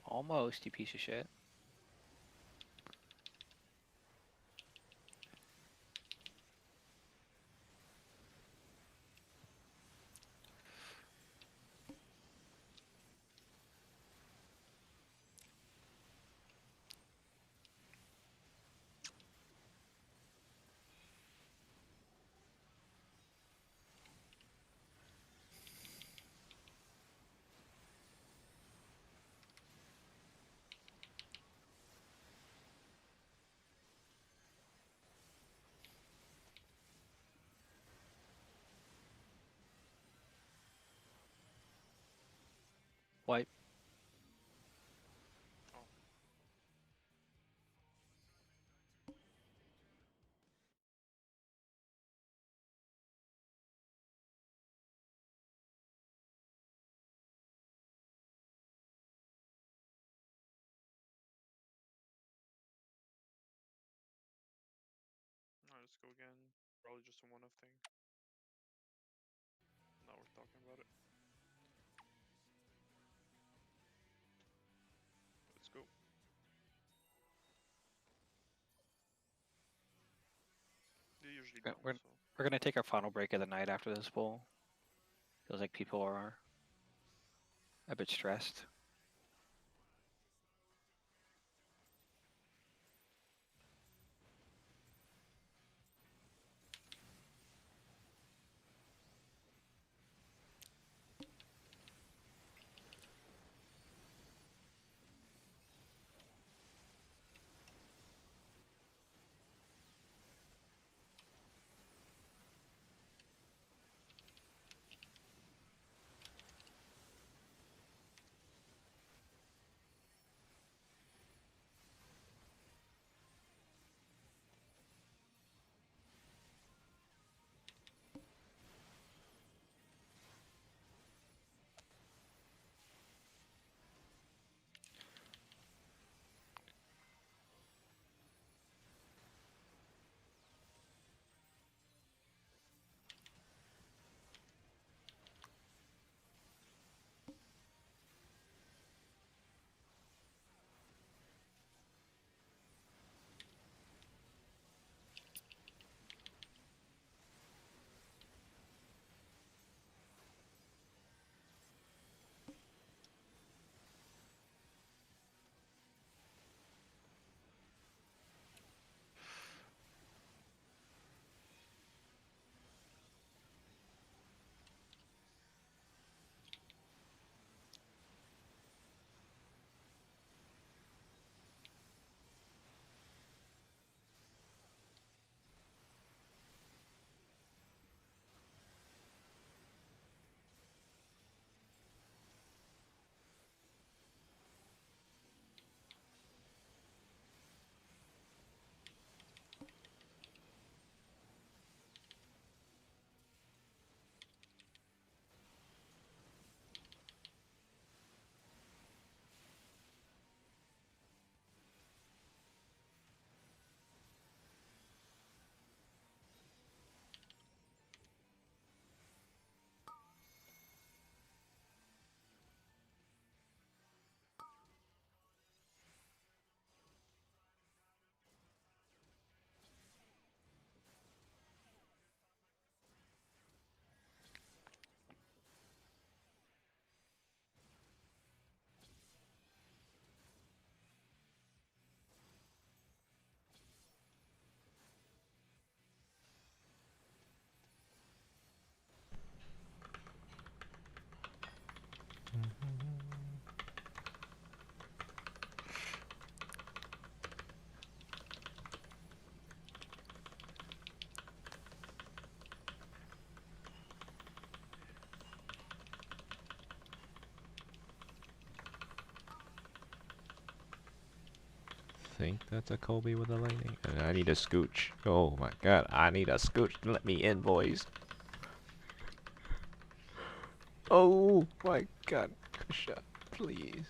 Almost, you piece of shit. Wipe. Alright, let's go again. Probably just a one-off thing. Now we're talking about it. Let's go. They usually Okay, don't, so. We're gonna take our final break of the night after this poll. Feels like people are a bit stressed. Think that's a Kobe with a lightning. And I need a scooch. Oh my god, I need a scooch. Let me in, boys. Oh my god, Kusha, please.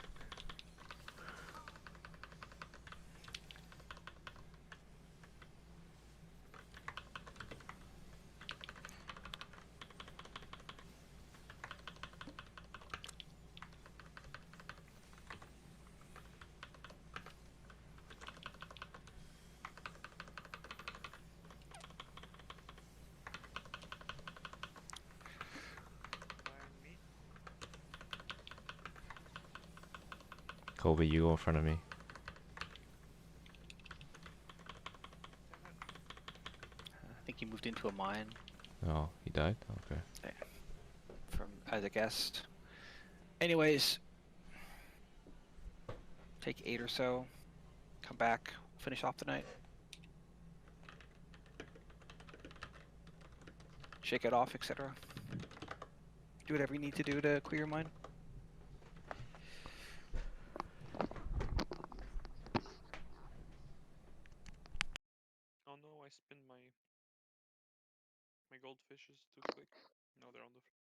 Me? Kobe, you go in front of me. I think he moved into a mine Oh, he died? Okay. from as a guest. Anyways, take 8 or so. Come back. Finish off the night. Shake it off, etc. Do whatever you need to do to clear your mind. dishes too quick. No, they're on the floor.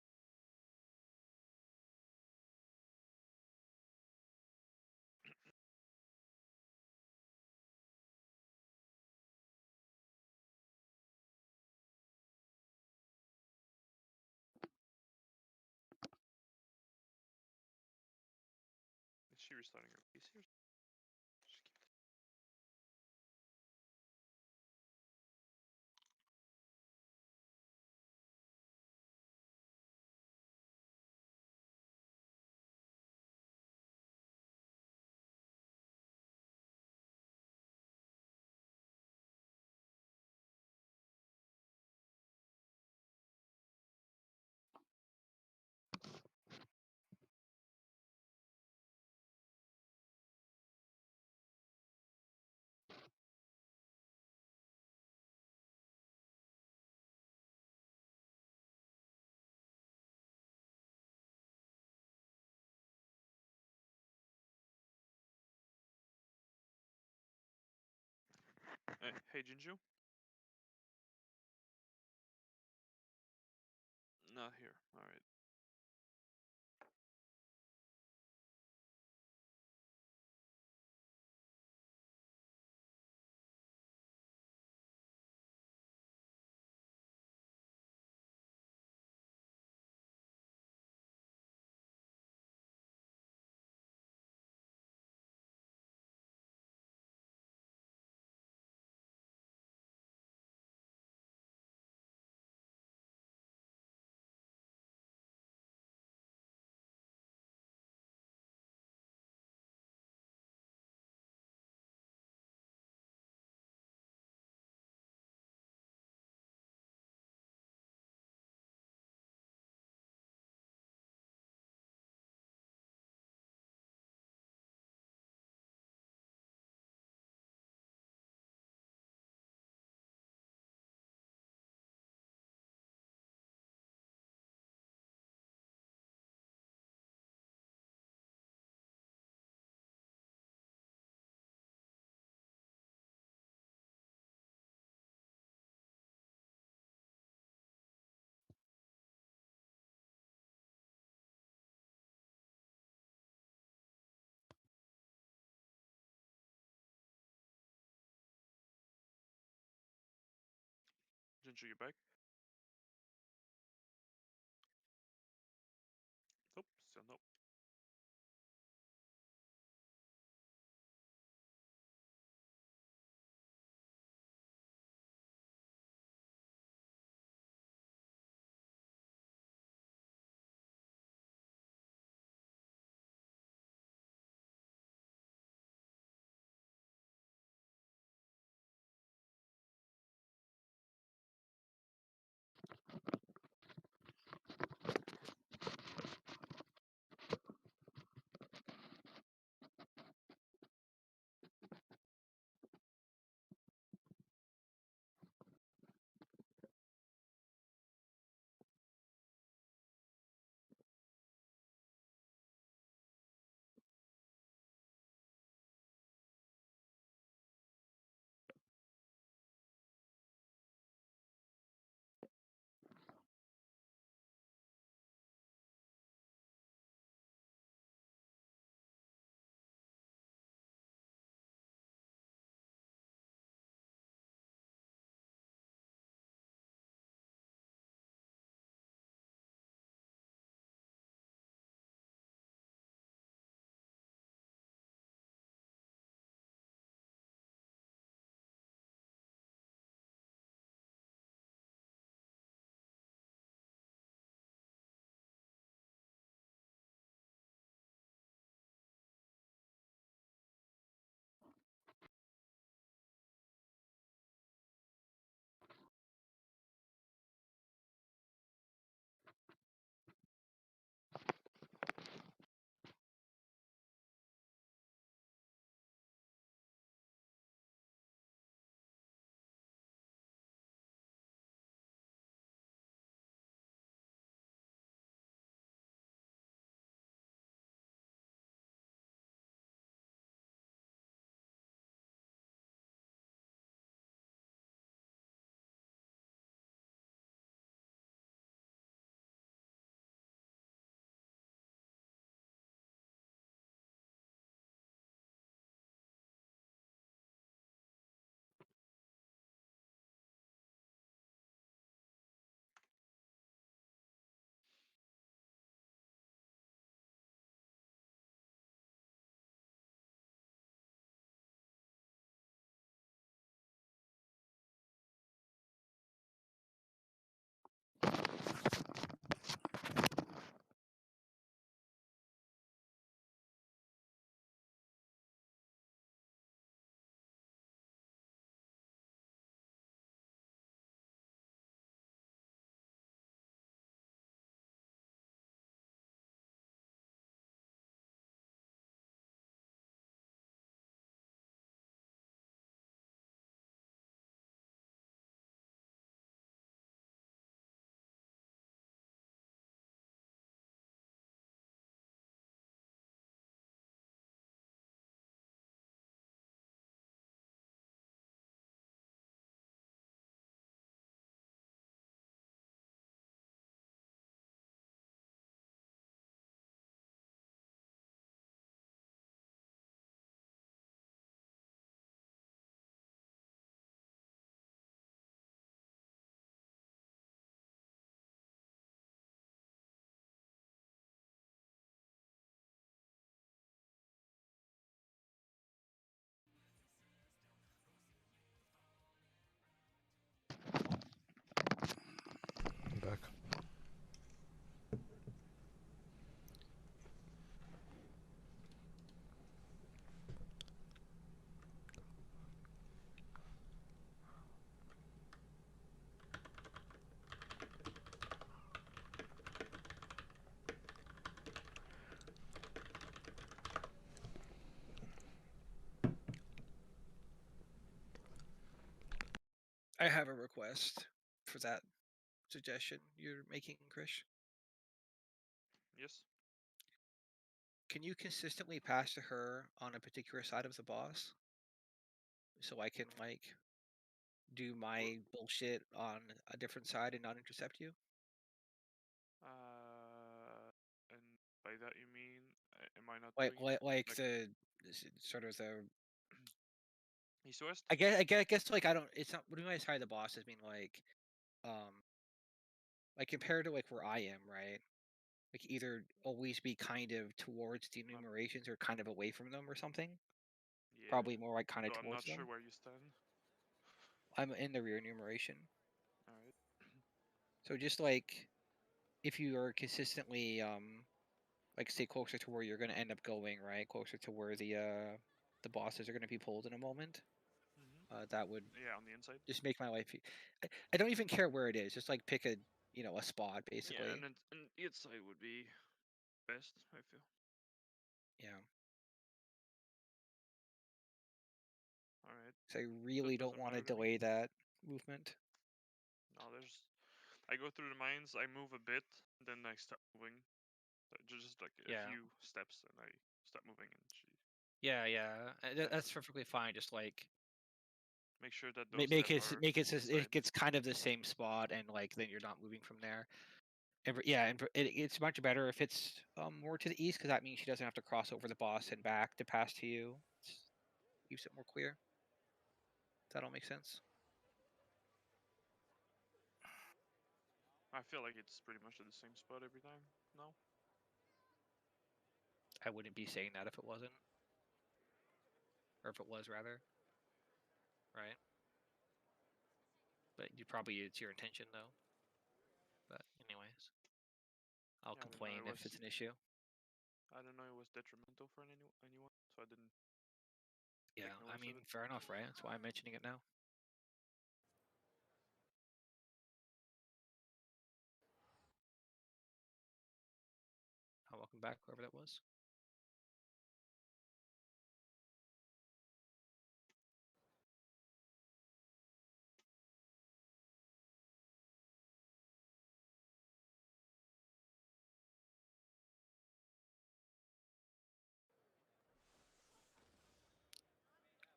Is she restarting her PC or just keep hey Jinju? Not here. Alright. Jinju, you back? Nope, still nope. I have a request for that suggestion you're making, Krish. Yes. Can you consistently pass to her on a particular side of the boss? So I can like do my bullshit on a different side and not intercept you? And by that you mean, am I not Like doing it? like the sort of the East West? I guess like I don't. It's not. What do you mean by side of the boss? I mean um like compared to like where I am, right? Like either always be kind of towards the enumerations or kind of away from them or something. Yeah. Probably more like kind of So I'm towards not sure them. where you stand. I'm in the rear enumeration. Alright. So just like if you are consistently like stay closer to where you're gonna end up going, right? Closer to where the bosses are gonna be pulled in a moment. That would Yeah, on the inside. just make my life. I don't even care where it is. Just like pick a a spot basically. Yeah, and then and each side would be best, I feel. Yeah. Alright. So I really don't doesn't want to matter to me. delay that movement. No, I go through the mines, I move a bit, then I start moving. Just like a Yeah. few steps, and I start moving, and she Yeah. That's perfectly fine. Just like make sure that those make steps it are make it so inside. it gets kind of the same spot, and like then you're not moving from there. And it's much better if it's more to the east because that means she doesn't have to cross over the boss and back to pass to you. Keeps it more clear. That all makes sense. I feel like it's pretty much at the same spot every time. No? I wouldn't be saying that if it wasn't, or if it was rather, right? But it's your intention though. But anyways, I'll Yeah, I didn't know complain it if it's was- an issue. I didn't know it was detrimental for anyone, so I didn't. Yeah, take I notice of mean, it. fair enough, right? That's why I'm mentioning it now. Welcome back, whoever that was.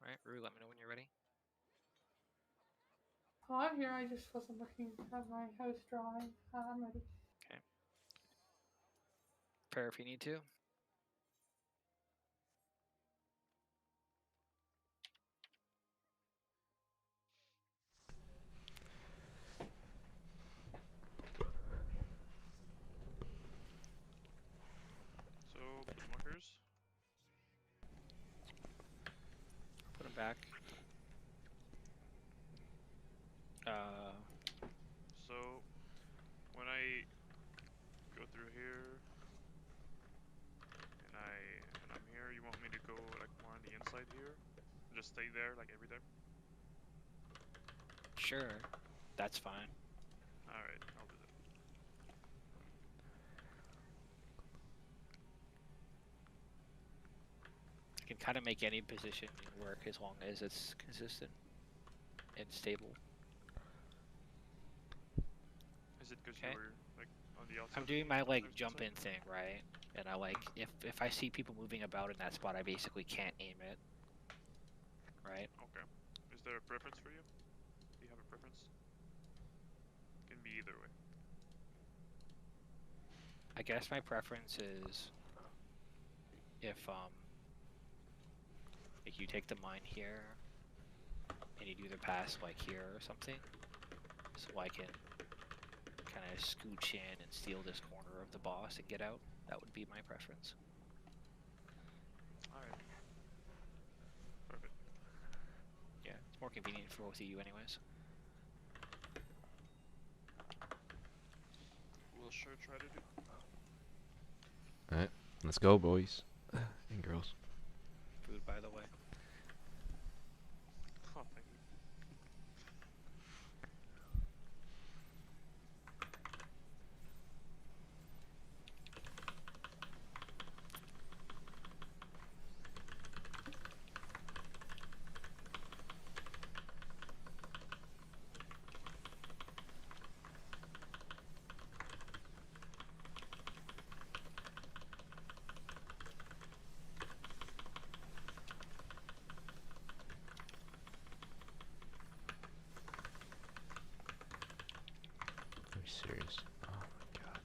All right, Rue, let me know when you're ready. Oh, I'm here. I just wasn't looking at my house drawing. I'm ready. Okay. Prayer if you need to. So, put the markers. Put them back. So, when I go through here, and I'm here, you want me to go like more on the inside here? Just stay there like every time? Sure, that's fine. Alright, I'll do that. I can kind of make any position work as long as it's consistent and stable. Is it because Okay. you were like on the outside? I'm doing my like jump in thing, right? And I like if I see people moving about in that spot, I basically can't aim it. Right? Okay. Is there a preference for you? Do you have a preference? Can be either way. I guess my preference is if you take the mine here and you do the pass like here or something, so I can kind of scooch in and steal this corner of the boss and get out. That would be my preference. Alright. Perfect. Yeah, it's more convenient for both of you anyways. We'll sure try to do. Alright, let's go, boys and girls. Food, by the way. Oh, thank you. serious? Oh my god.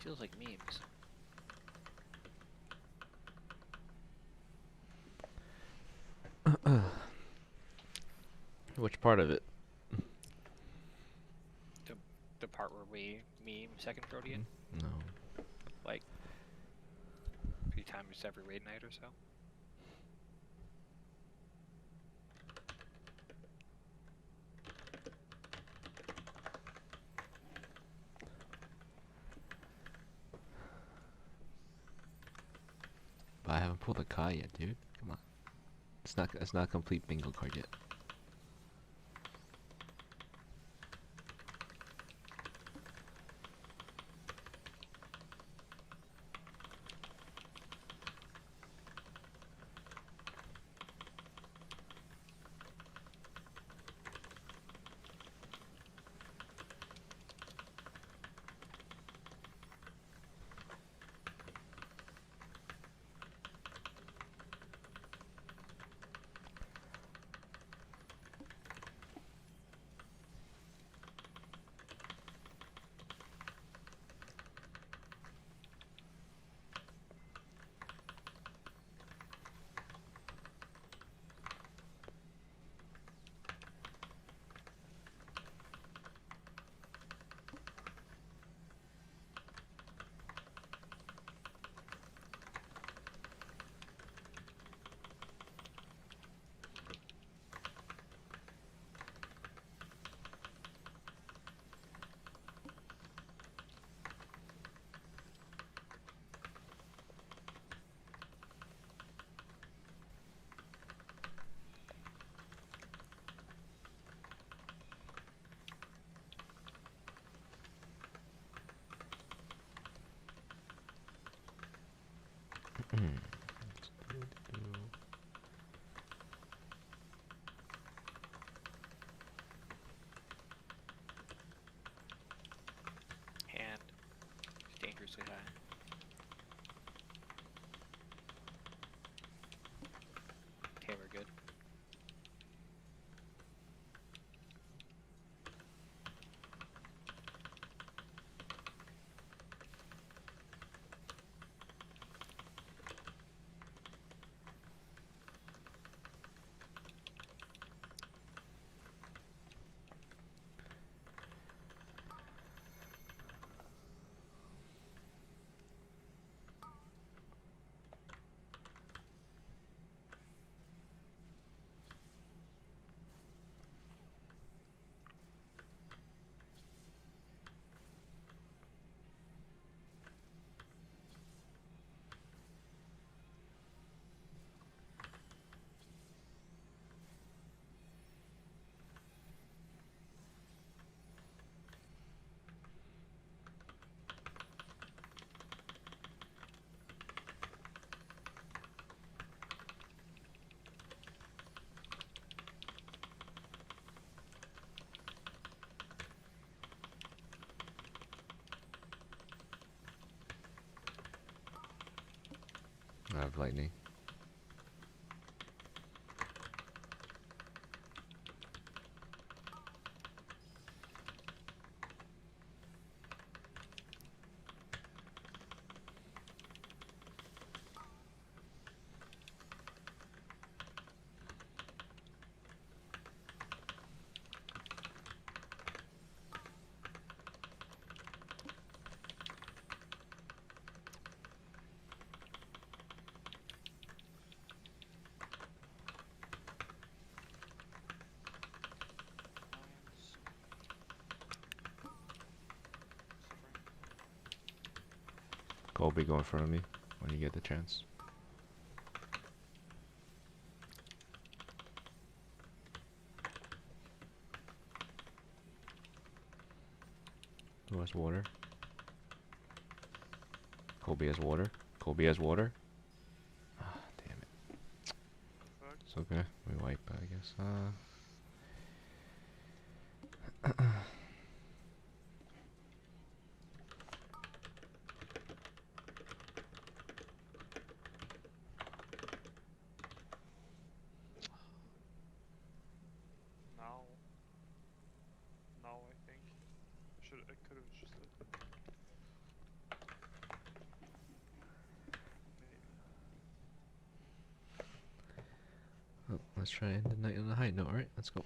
Feels like memes. Which part of it? The part where we meme second Frodian, No. like 3 times every raid night or so. But I haven't pulled a Kai yet, dude. Come on. It's not a complete bingo card yet. Hand is dangerously high. Okay, we're good. I have lightning. Colby, go in front of me when you get the chance. Who has water? Colby has water. Colby has water. Ah, damn it. It's okay. We wipe, I guess. Now I think I could have just Oh, let's try and end the night on a high note, alright? Let's go.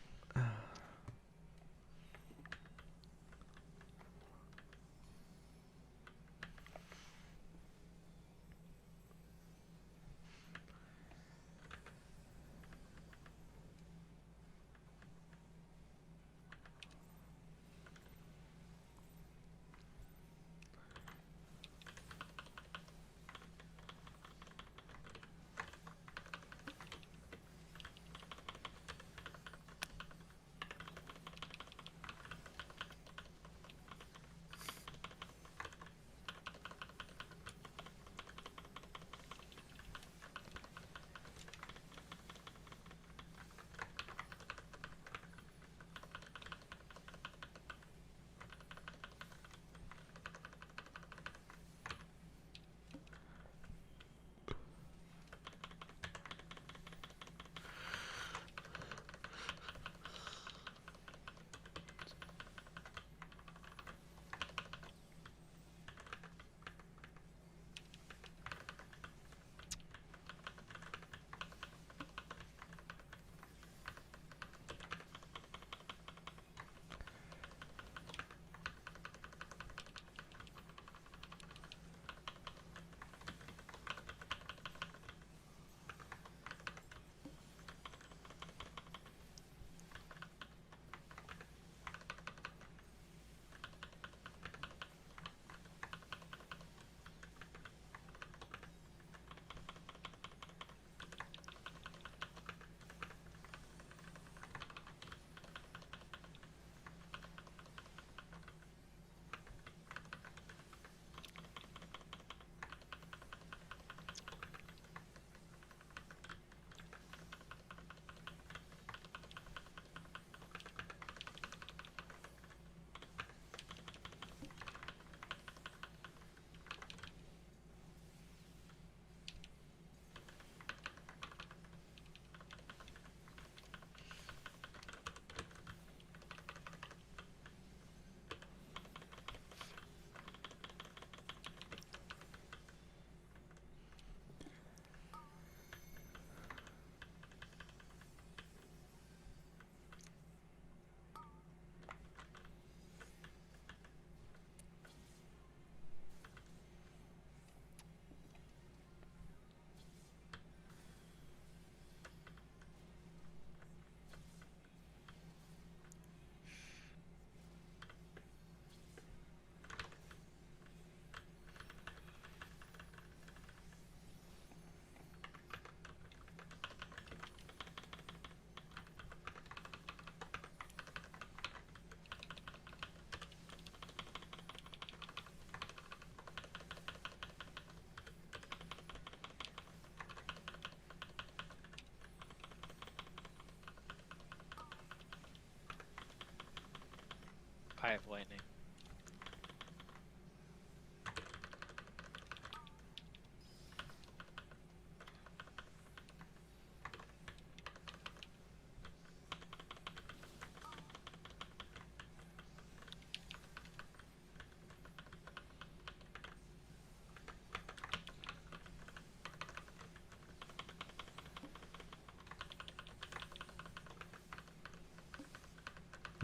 I have lightning.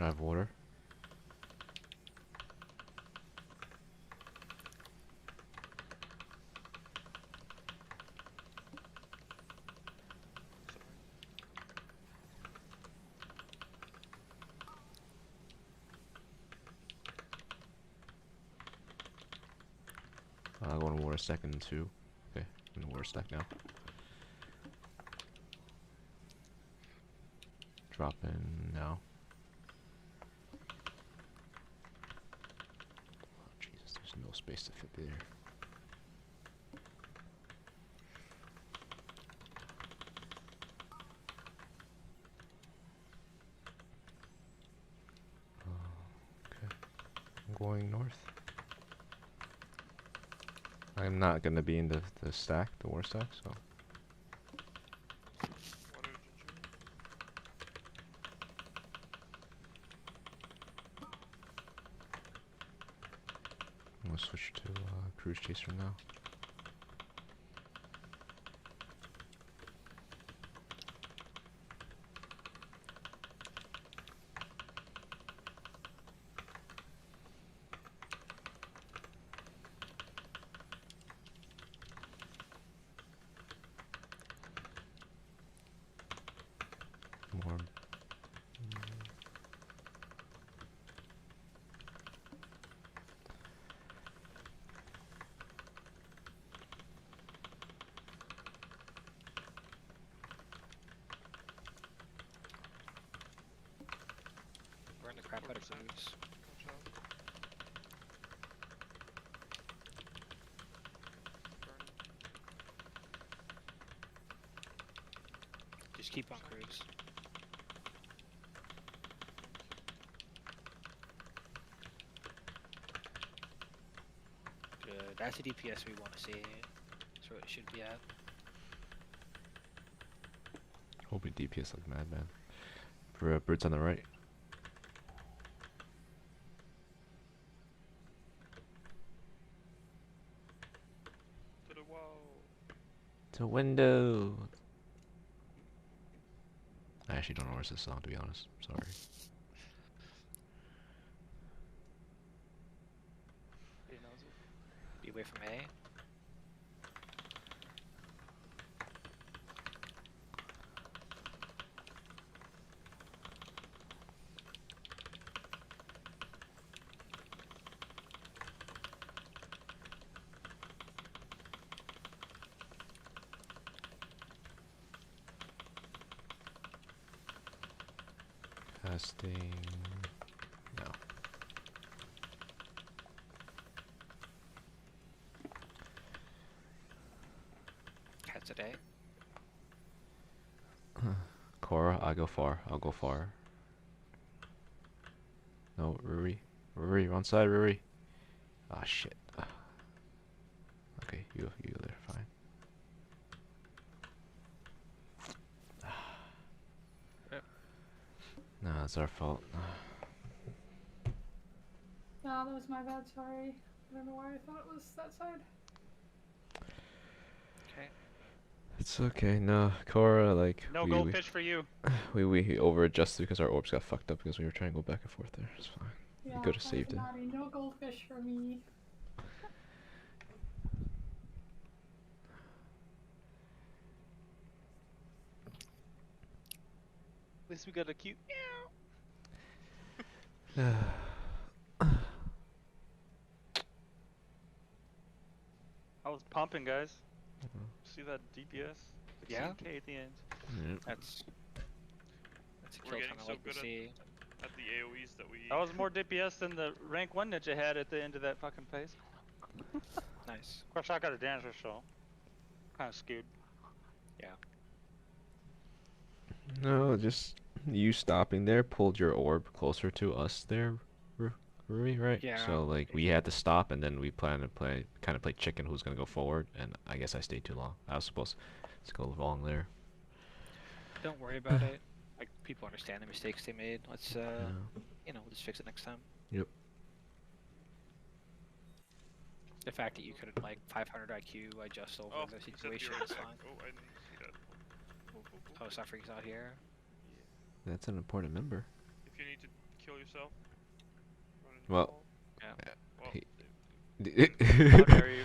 I have water. I'll go in water second too. Okay, I'm in water stack now. Drop in now. Oh, Jesus, there's no space to fit there. Okay, I'm going north. I'm not gonna be in the stack, the war stack, so. Water ginger. I'm gonna switch to cruise chaser now. More. We're in the crap out of boots. Watch out. Burn. Just keep on cruise. Good. That's the DPS we want to see. That's where it should be at. Hope we DPS like madman. For birds on the right. To the wall. To window. I actually don't know where's this song, to be honest. Sorry. He knows it. Be away from A. Casting. No. Cats at A. Cora, I'll go far. I'll go far. No, Ruri. Ruri, wrong side, Ruri. Ah, shit. Okay, you there, fine. Yep. No, it's our fault. No, that was my bad, sorry. I don't know why I thought it was that side. Okay. It's okay. No, Cora, like No we goldfish for you. we over adjusted because our orbs got fucked up because we were trying to go back and forth there. It's fine. Yeah, coulda that was saved it. naughty. No goldfish for me. At least we got a cute. I was pumping, guys. See that DPS? Yeah. 16K at the end. Yep. That's a We're kill getting time I so like to good see. at the AoEs that we. That was more DPS than the rank 1 ninja had at the end of that fucking phase. Nice. Of course, I got a dancer, so kind of skewed. No, just you stopping there pulled your orb closer to us there, Rui, right? Yeah. So like we had to stop and then we planned to play chicken who's gonna go forward, and I guess I stayed too long. I was supposed to go long there. Don't worry about it. Like, people understand the mistakes they made. Let's Yeah. you know, we'll just fix it next time. Yep. The fact that you couldn't like 500 IQ adjust over Oh, the you said situation you're is attack. fine. Oh, I didn't see that. Oh. Oh, Suffering's not here. That's an important member. If you need to kill yourself. Run into the Well, wall. Yeah. Well, he- How dare you?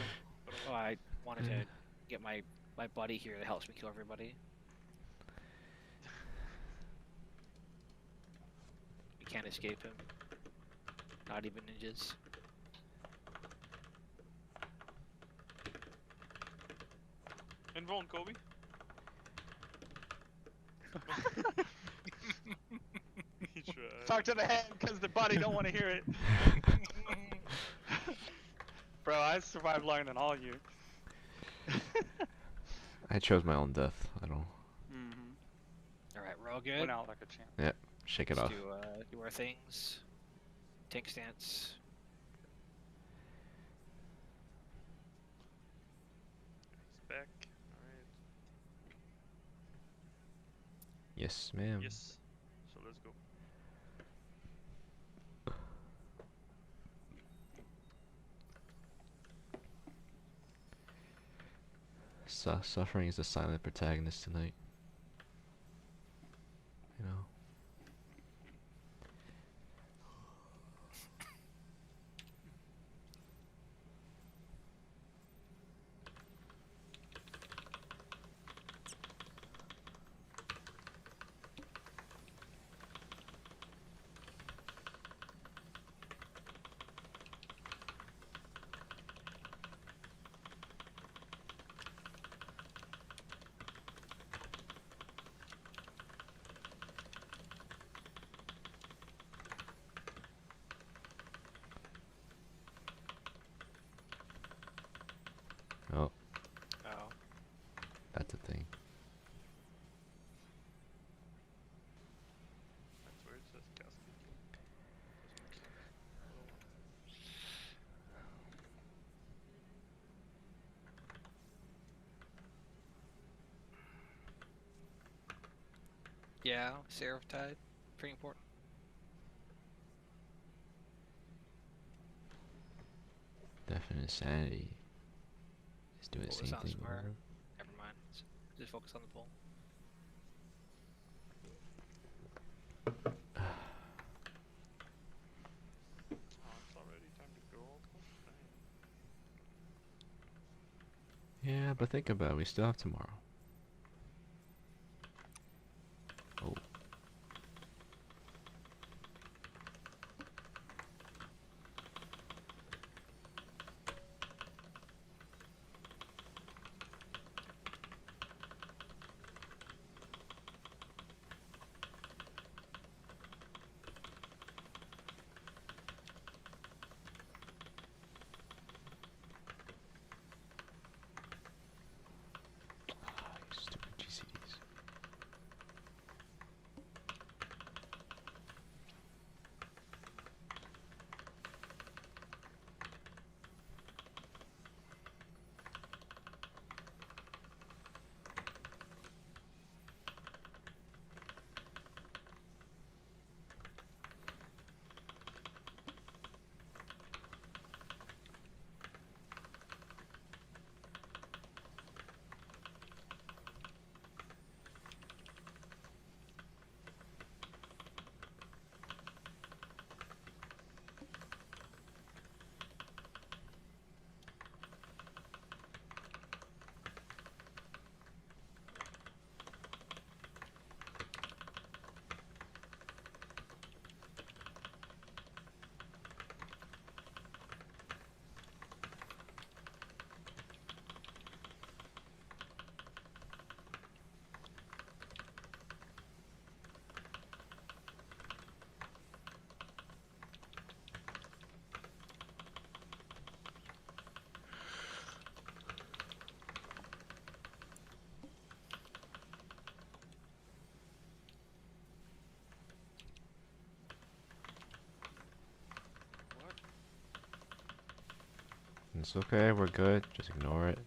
Oh, I wanted to get my buddy here that helps me kill everybody. We can't escape him. Not even ninjas. Invuln, Kobe. He tried. Talk to the head, because the body don't want to hear it. Bro, I survived longer than all you. I chose my own death. I don't Alright, we're all good. Went out like a champ. shake it Let's off. do our things. Tank stance. He's back. Alright. Yes, ma'am. Yes. So let's go. Suffering is the silent protagonist tonight. You know. Oh, Oh. that's a thing. That's where it says casket. Doesn't make sense. Yeah, Seraph Tide. Pretty important. Definite insanity. Is doing the What same sounds thing smart? over. Never mind. Just focus on the pull. Oh, it's already time to go. Dang. Yeah, but think about it. We still have tomorrow. Oh. Ah, you stupid GCDs. What? It's okay, we're good. Just ignore it.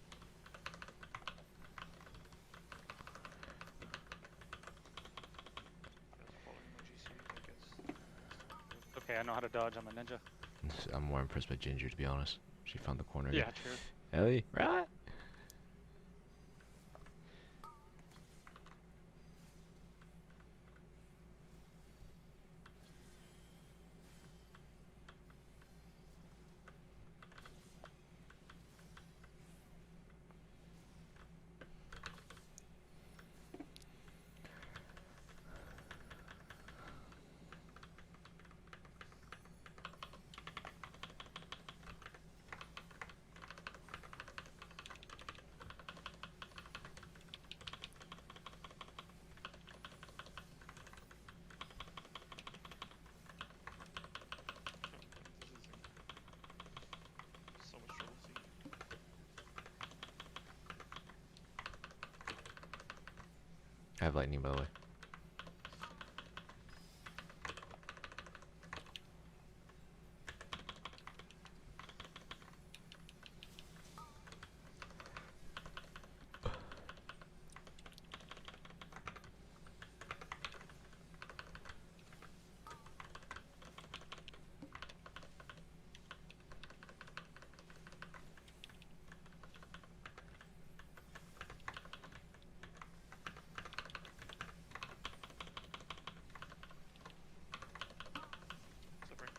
That's following my GCs, I guess. Okay, I know how to dodge. I'm a ninja. I'm more impressed by Ginger, to be honest. She found the corner. Yeah, again. true. Ellie, right? I have lightning, by the way. Suffering.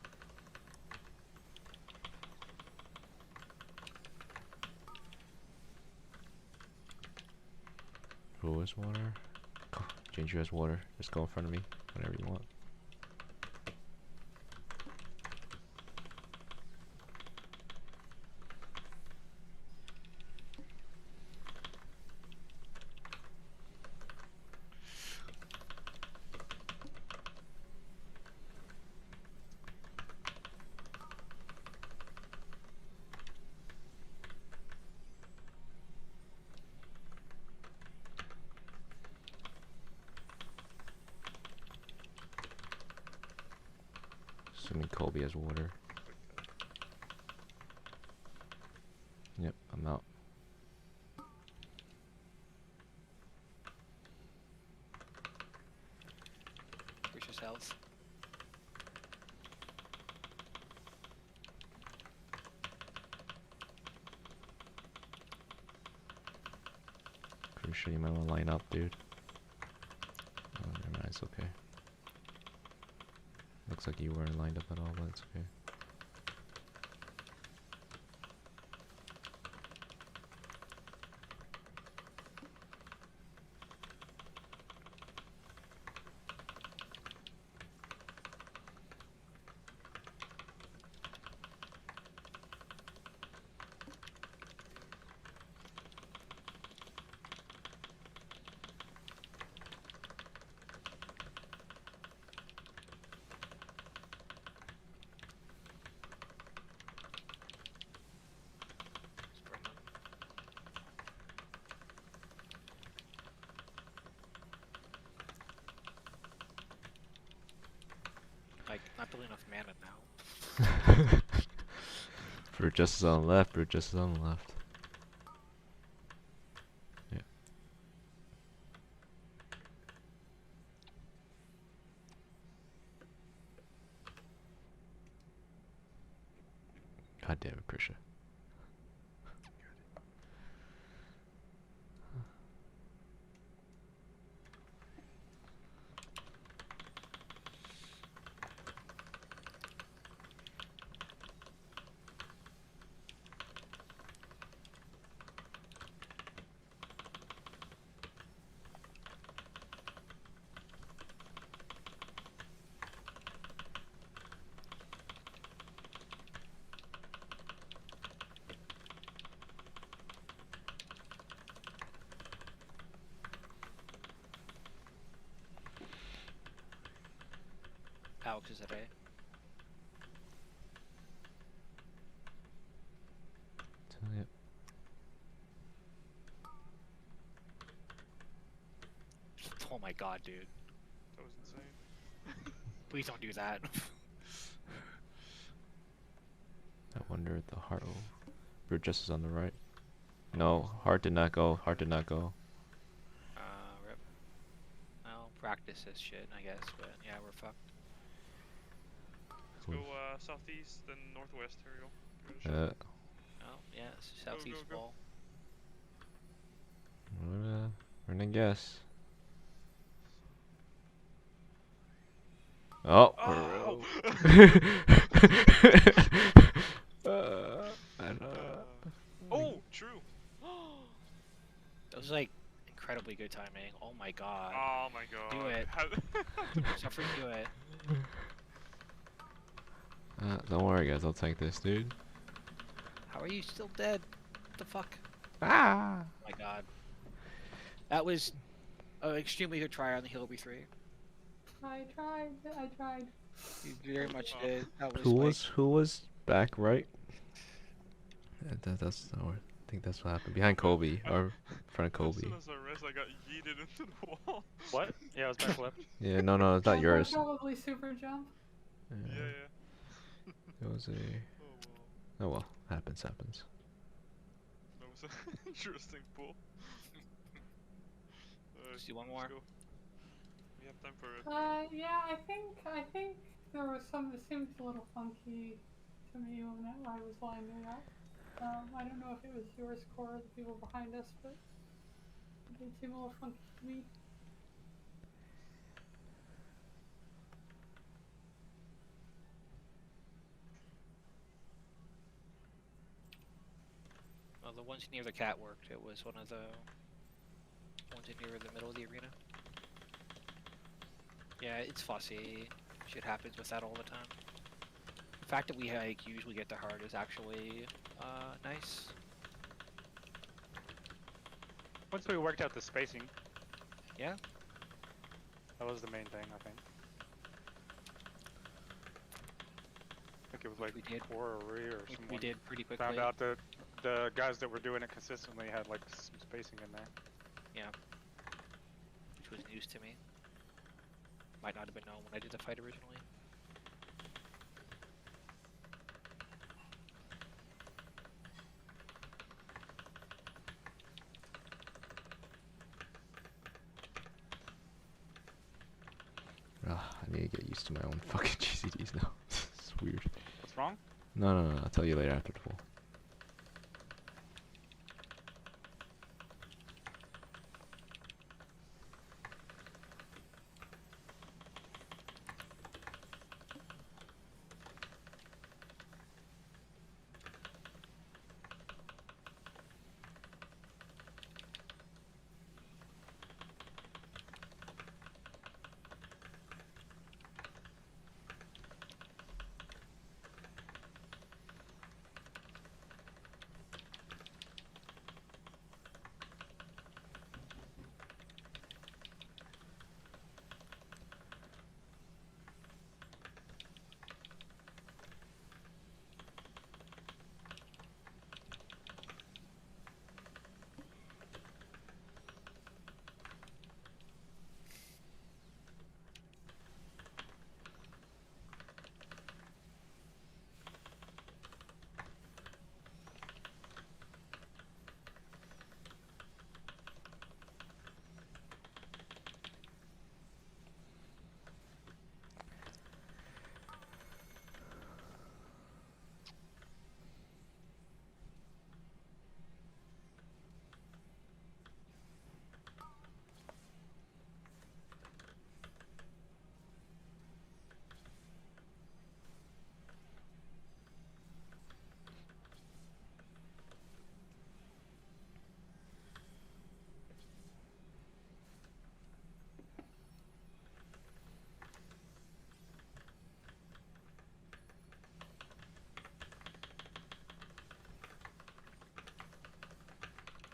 Who is water? Ginger has water. Just go in front of me whenever you want. Assuming Colby has water. Yep, I'm out. Precious health. Pretty sure you might want to line up, dude. Oh, never mind, it's okay. Looks like you weren't lined up at all, but it's okay. Like, not building enough mana now. Brute Justice on the left, Brute Justice on the left. Yeah. God damn it, Prisha. Alex is at A. Yep. Oh my god, dude. That was insane. Please don't do that. I wonder if the heart will... Brute Justice on the right. No, heart did not go. Heart did not go. Rip. Well, practice this shit, I guess, but yeah, we're fucked. Let's go southeast, then northwest. Here we go. Give it a shot. Oh, yeah, it's southeast go. wall. We're gonna guess. Oh! Oh! I know. Oh, true. That was like incredibly good timing. Oh my god. Oh my god. Do it. How- Suffering, do it. Don't worry, guys. I'll take this, dude. How are you still dead? What the fuck? Ah! Oh my god. That was an extremely good try on the Hillary 3. I tried. You very much did. That was Who like, was back right? That's not word. think that's what happened. Behind Kobe, or in front of As Kobe. soon as I rest, I got yeeted into the wall. What? Yeah, I was back left. Yeah, no, it's not yours. Probably super jump. Yeah, Yeah, yeah. it was a. Oh well. Oh well, happens. That was an interesting pull. Let's do one more. Go. We have time for it. Yeah, I think there was some. It seemed a little funky to me when I was lining up. I don't know if it was yours, Core, or the people behind us, but it did seem a little funky to me. Well, the ones near the cat worked. It was one of the ones near the middle of the arena. Yeah, it's fussy. Shit happens with that all the time. The fact that we like usually get the hard is actually nice. Once we worked out the spacing. Yeah. That was the main thing, I think. I think it was like We did. Core or Rhea or We someone. did pretty quickly. Found out that the guys that were doing it consistently had like some spacing in there. Which was news to me. Might not have been known when I did the fight originally. I need to get used to my own fucking GCDs now. It's weird. What's wrong? No. I'll tell you later after the pool.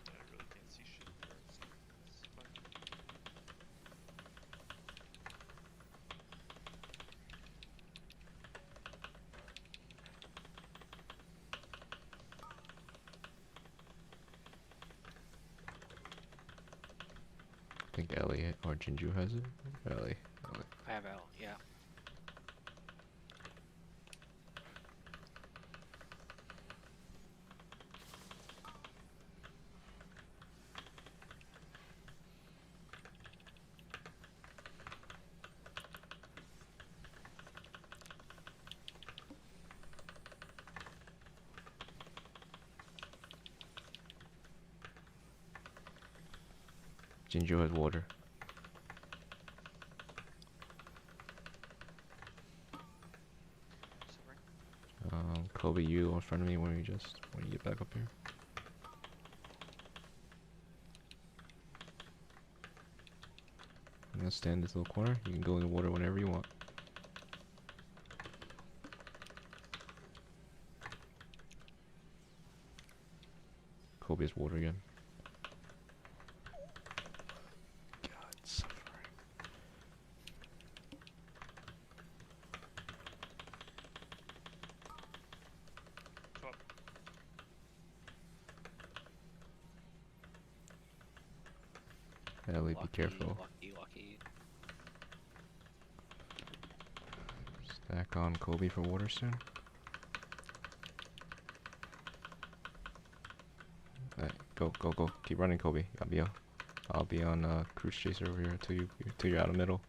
I really can't see shit there. It's fine. I think Ellie or Jinju has it. Ellie. I have L, yeah. Jinju has water. Kobe, you in front of me when you get back up here. I'm gonna stand in this little corner. You can go in the water whenever you want. Kobe has water again. God, suffering. Top. Ellie, be Lucky, careful. Lucky. Stack on Kobe for water soon. Alright, go. Keep running, Kobe. I'll be on cruise chaser over here till you're out of middle.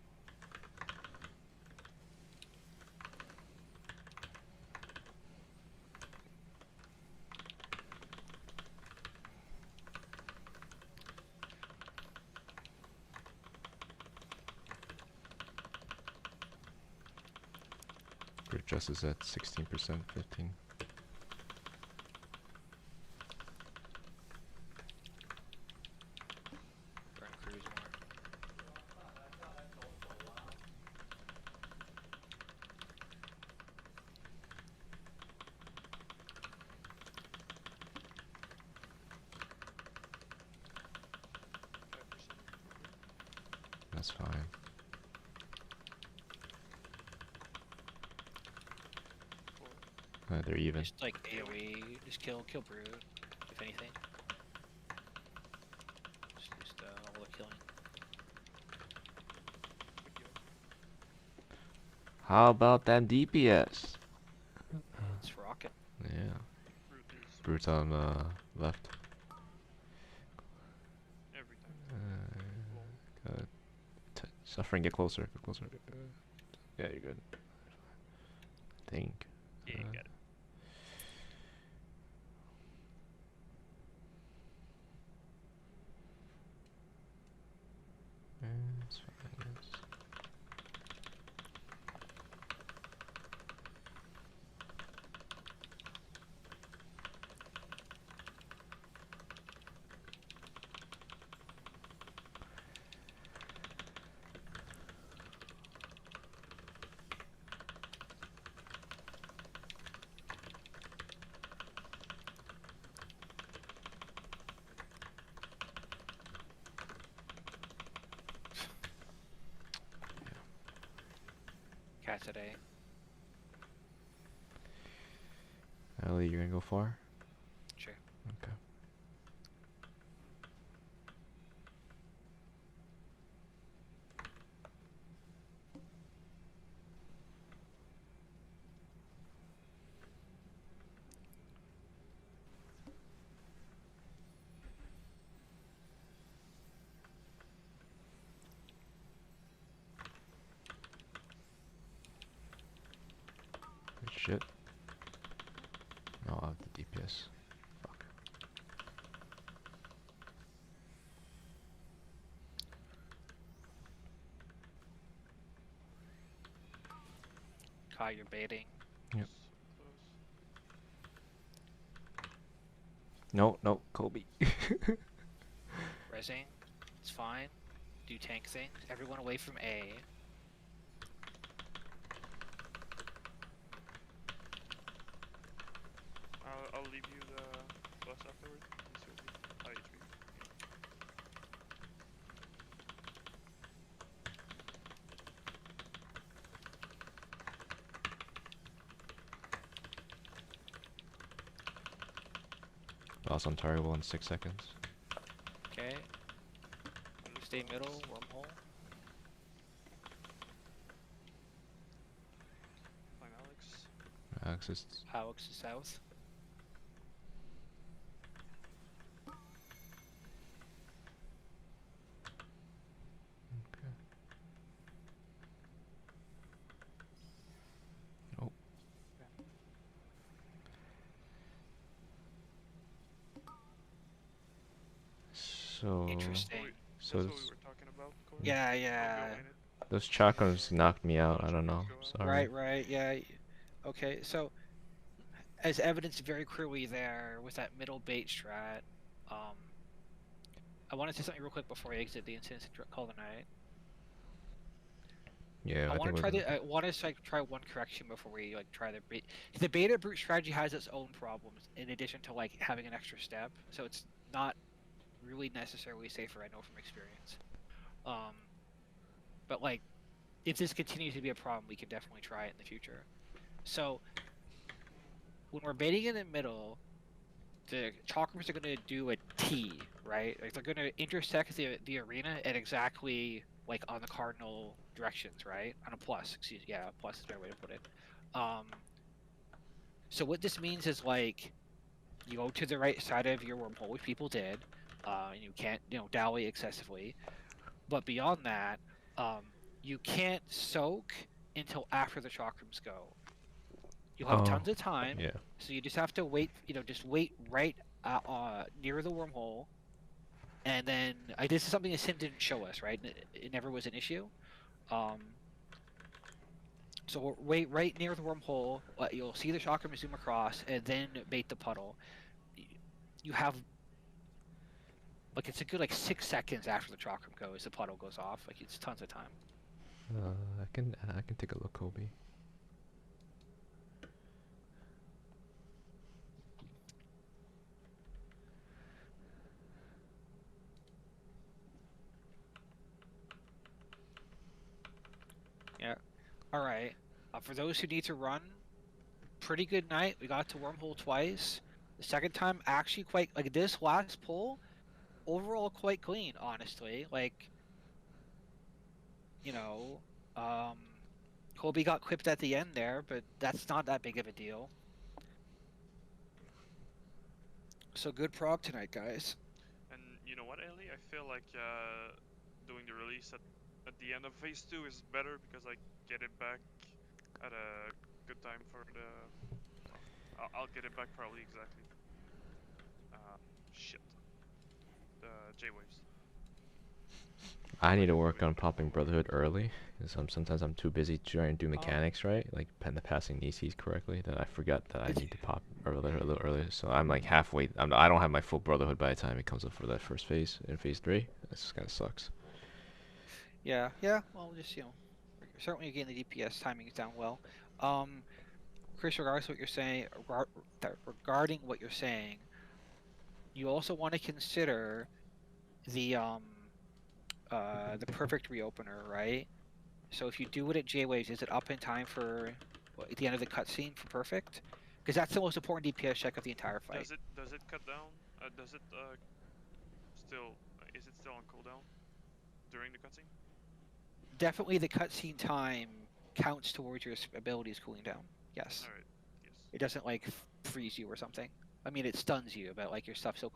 Grid Just is at 16%, 15. Run cruise more. That's fine. They're even. Just like AoE, just kill Brood, if anything. Just all the killing. How about that DPS? It's rocking. Yeah. Brute is Brute's on left. every time. Good. Suffering, get closer. Yeah, you're good. I think. Yeah, you got it. It's fine. Yes. Cat today. Ellie, you're gonna go far? Sure. Okay. Good shit. No, I have the DPS. Fuck. Kai, you're baiting. Yep. Close. No, Kobe. Resing. It's fine. Do tank things. Everyone away from A. I'll leave you the bus afterward. This will be high HP. Boss on target in 6 seconds. Okay. Stay middle, wormhole. Fine, Alex. Axis. Alex is south. Okay. Oh. So. Interesting. So That's what we were talking about, Corey. Yeah, Don't yeah. go in it. those chakrams knocked me out. I don't know. Sorry. Right, yeah. Okay, so as evidence very clearly there with that middle bait strat, I want to say something real quick before I exit the instance and call the night. Yeah, I want to think try we're I want to like try one correction before we like try the bait. The beta brute strategy has its own problems in addition to like having an extra step, so it's not really necessarily safer. I know from experience. But like, if this continues to be a problem, we can definitely try it in the future. So when we're baiting in the middle, the Chakrams are gonna do a T, right? Like they're gonna intersect the arena at exactly like on the cardinal directions, right? On a plus, excuse me, yeah, plus is a better way to put it. So what this means is like you go to the right side of your wormhole, which people did. You can't, dally excessively. But beyond that, you can't soak until after the chakrams go. You'll have tons of time, Yeah. so you just have to wait. Just wait right near the wormhole, and then this is something the sim didn't show us, right? It never was an issue. So wait right near the wormhole. You'll see the chakram zoom across, and then bait the puddle. You have like it's a good 6 seconds after the chakram goes, the puddle goes off. Like it's tons of time. I can take a look, Kobe. Yeah. All right. For those who need to run, pretty good night. We got to wormhole twice. The second time, actually quite this last pull, overall quite clean, honestly. Kobe got clipped at the end there, but that's not that big of a deal. So good prog tonight, guys. And you know what, Ellie? I feel like doing the release at the end of phase 2 is better because I get it back at a good time for the. I'll get it back probably exactly. Shit. The J-Waves. I need to work on popping Brotherhood early, because sometimes I'm too busy trying to do mechanics right, like passing Nieces correctly, that I forget that I need to pop Brotherhood a little earlier. So I'm like halfway. I don't have my full Brotherhood by the time it comes up for that first phase in phase 3. This kind of sucks. Yeah. Well, just certainly getting the DPS timing is down well. Chris, regardless of what you're saying, regarding what you're saying, you also want to consider the perfect reopener, right? So if you do it at J-Waves, is it up in time for at the end of the cutscene for perfect? Because that's the most important DPS check of the entire fight. Does it cut down? Does it still? Is it still on cooldown during the cutscene? Definitely, the cutscene time counts towards your abilities cooling down. Yes. All right. Yes. It doesn't freeze you or something. I mean, it stuns you, but your stuff still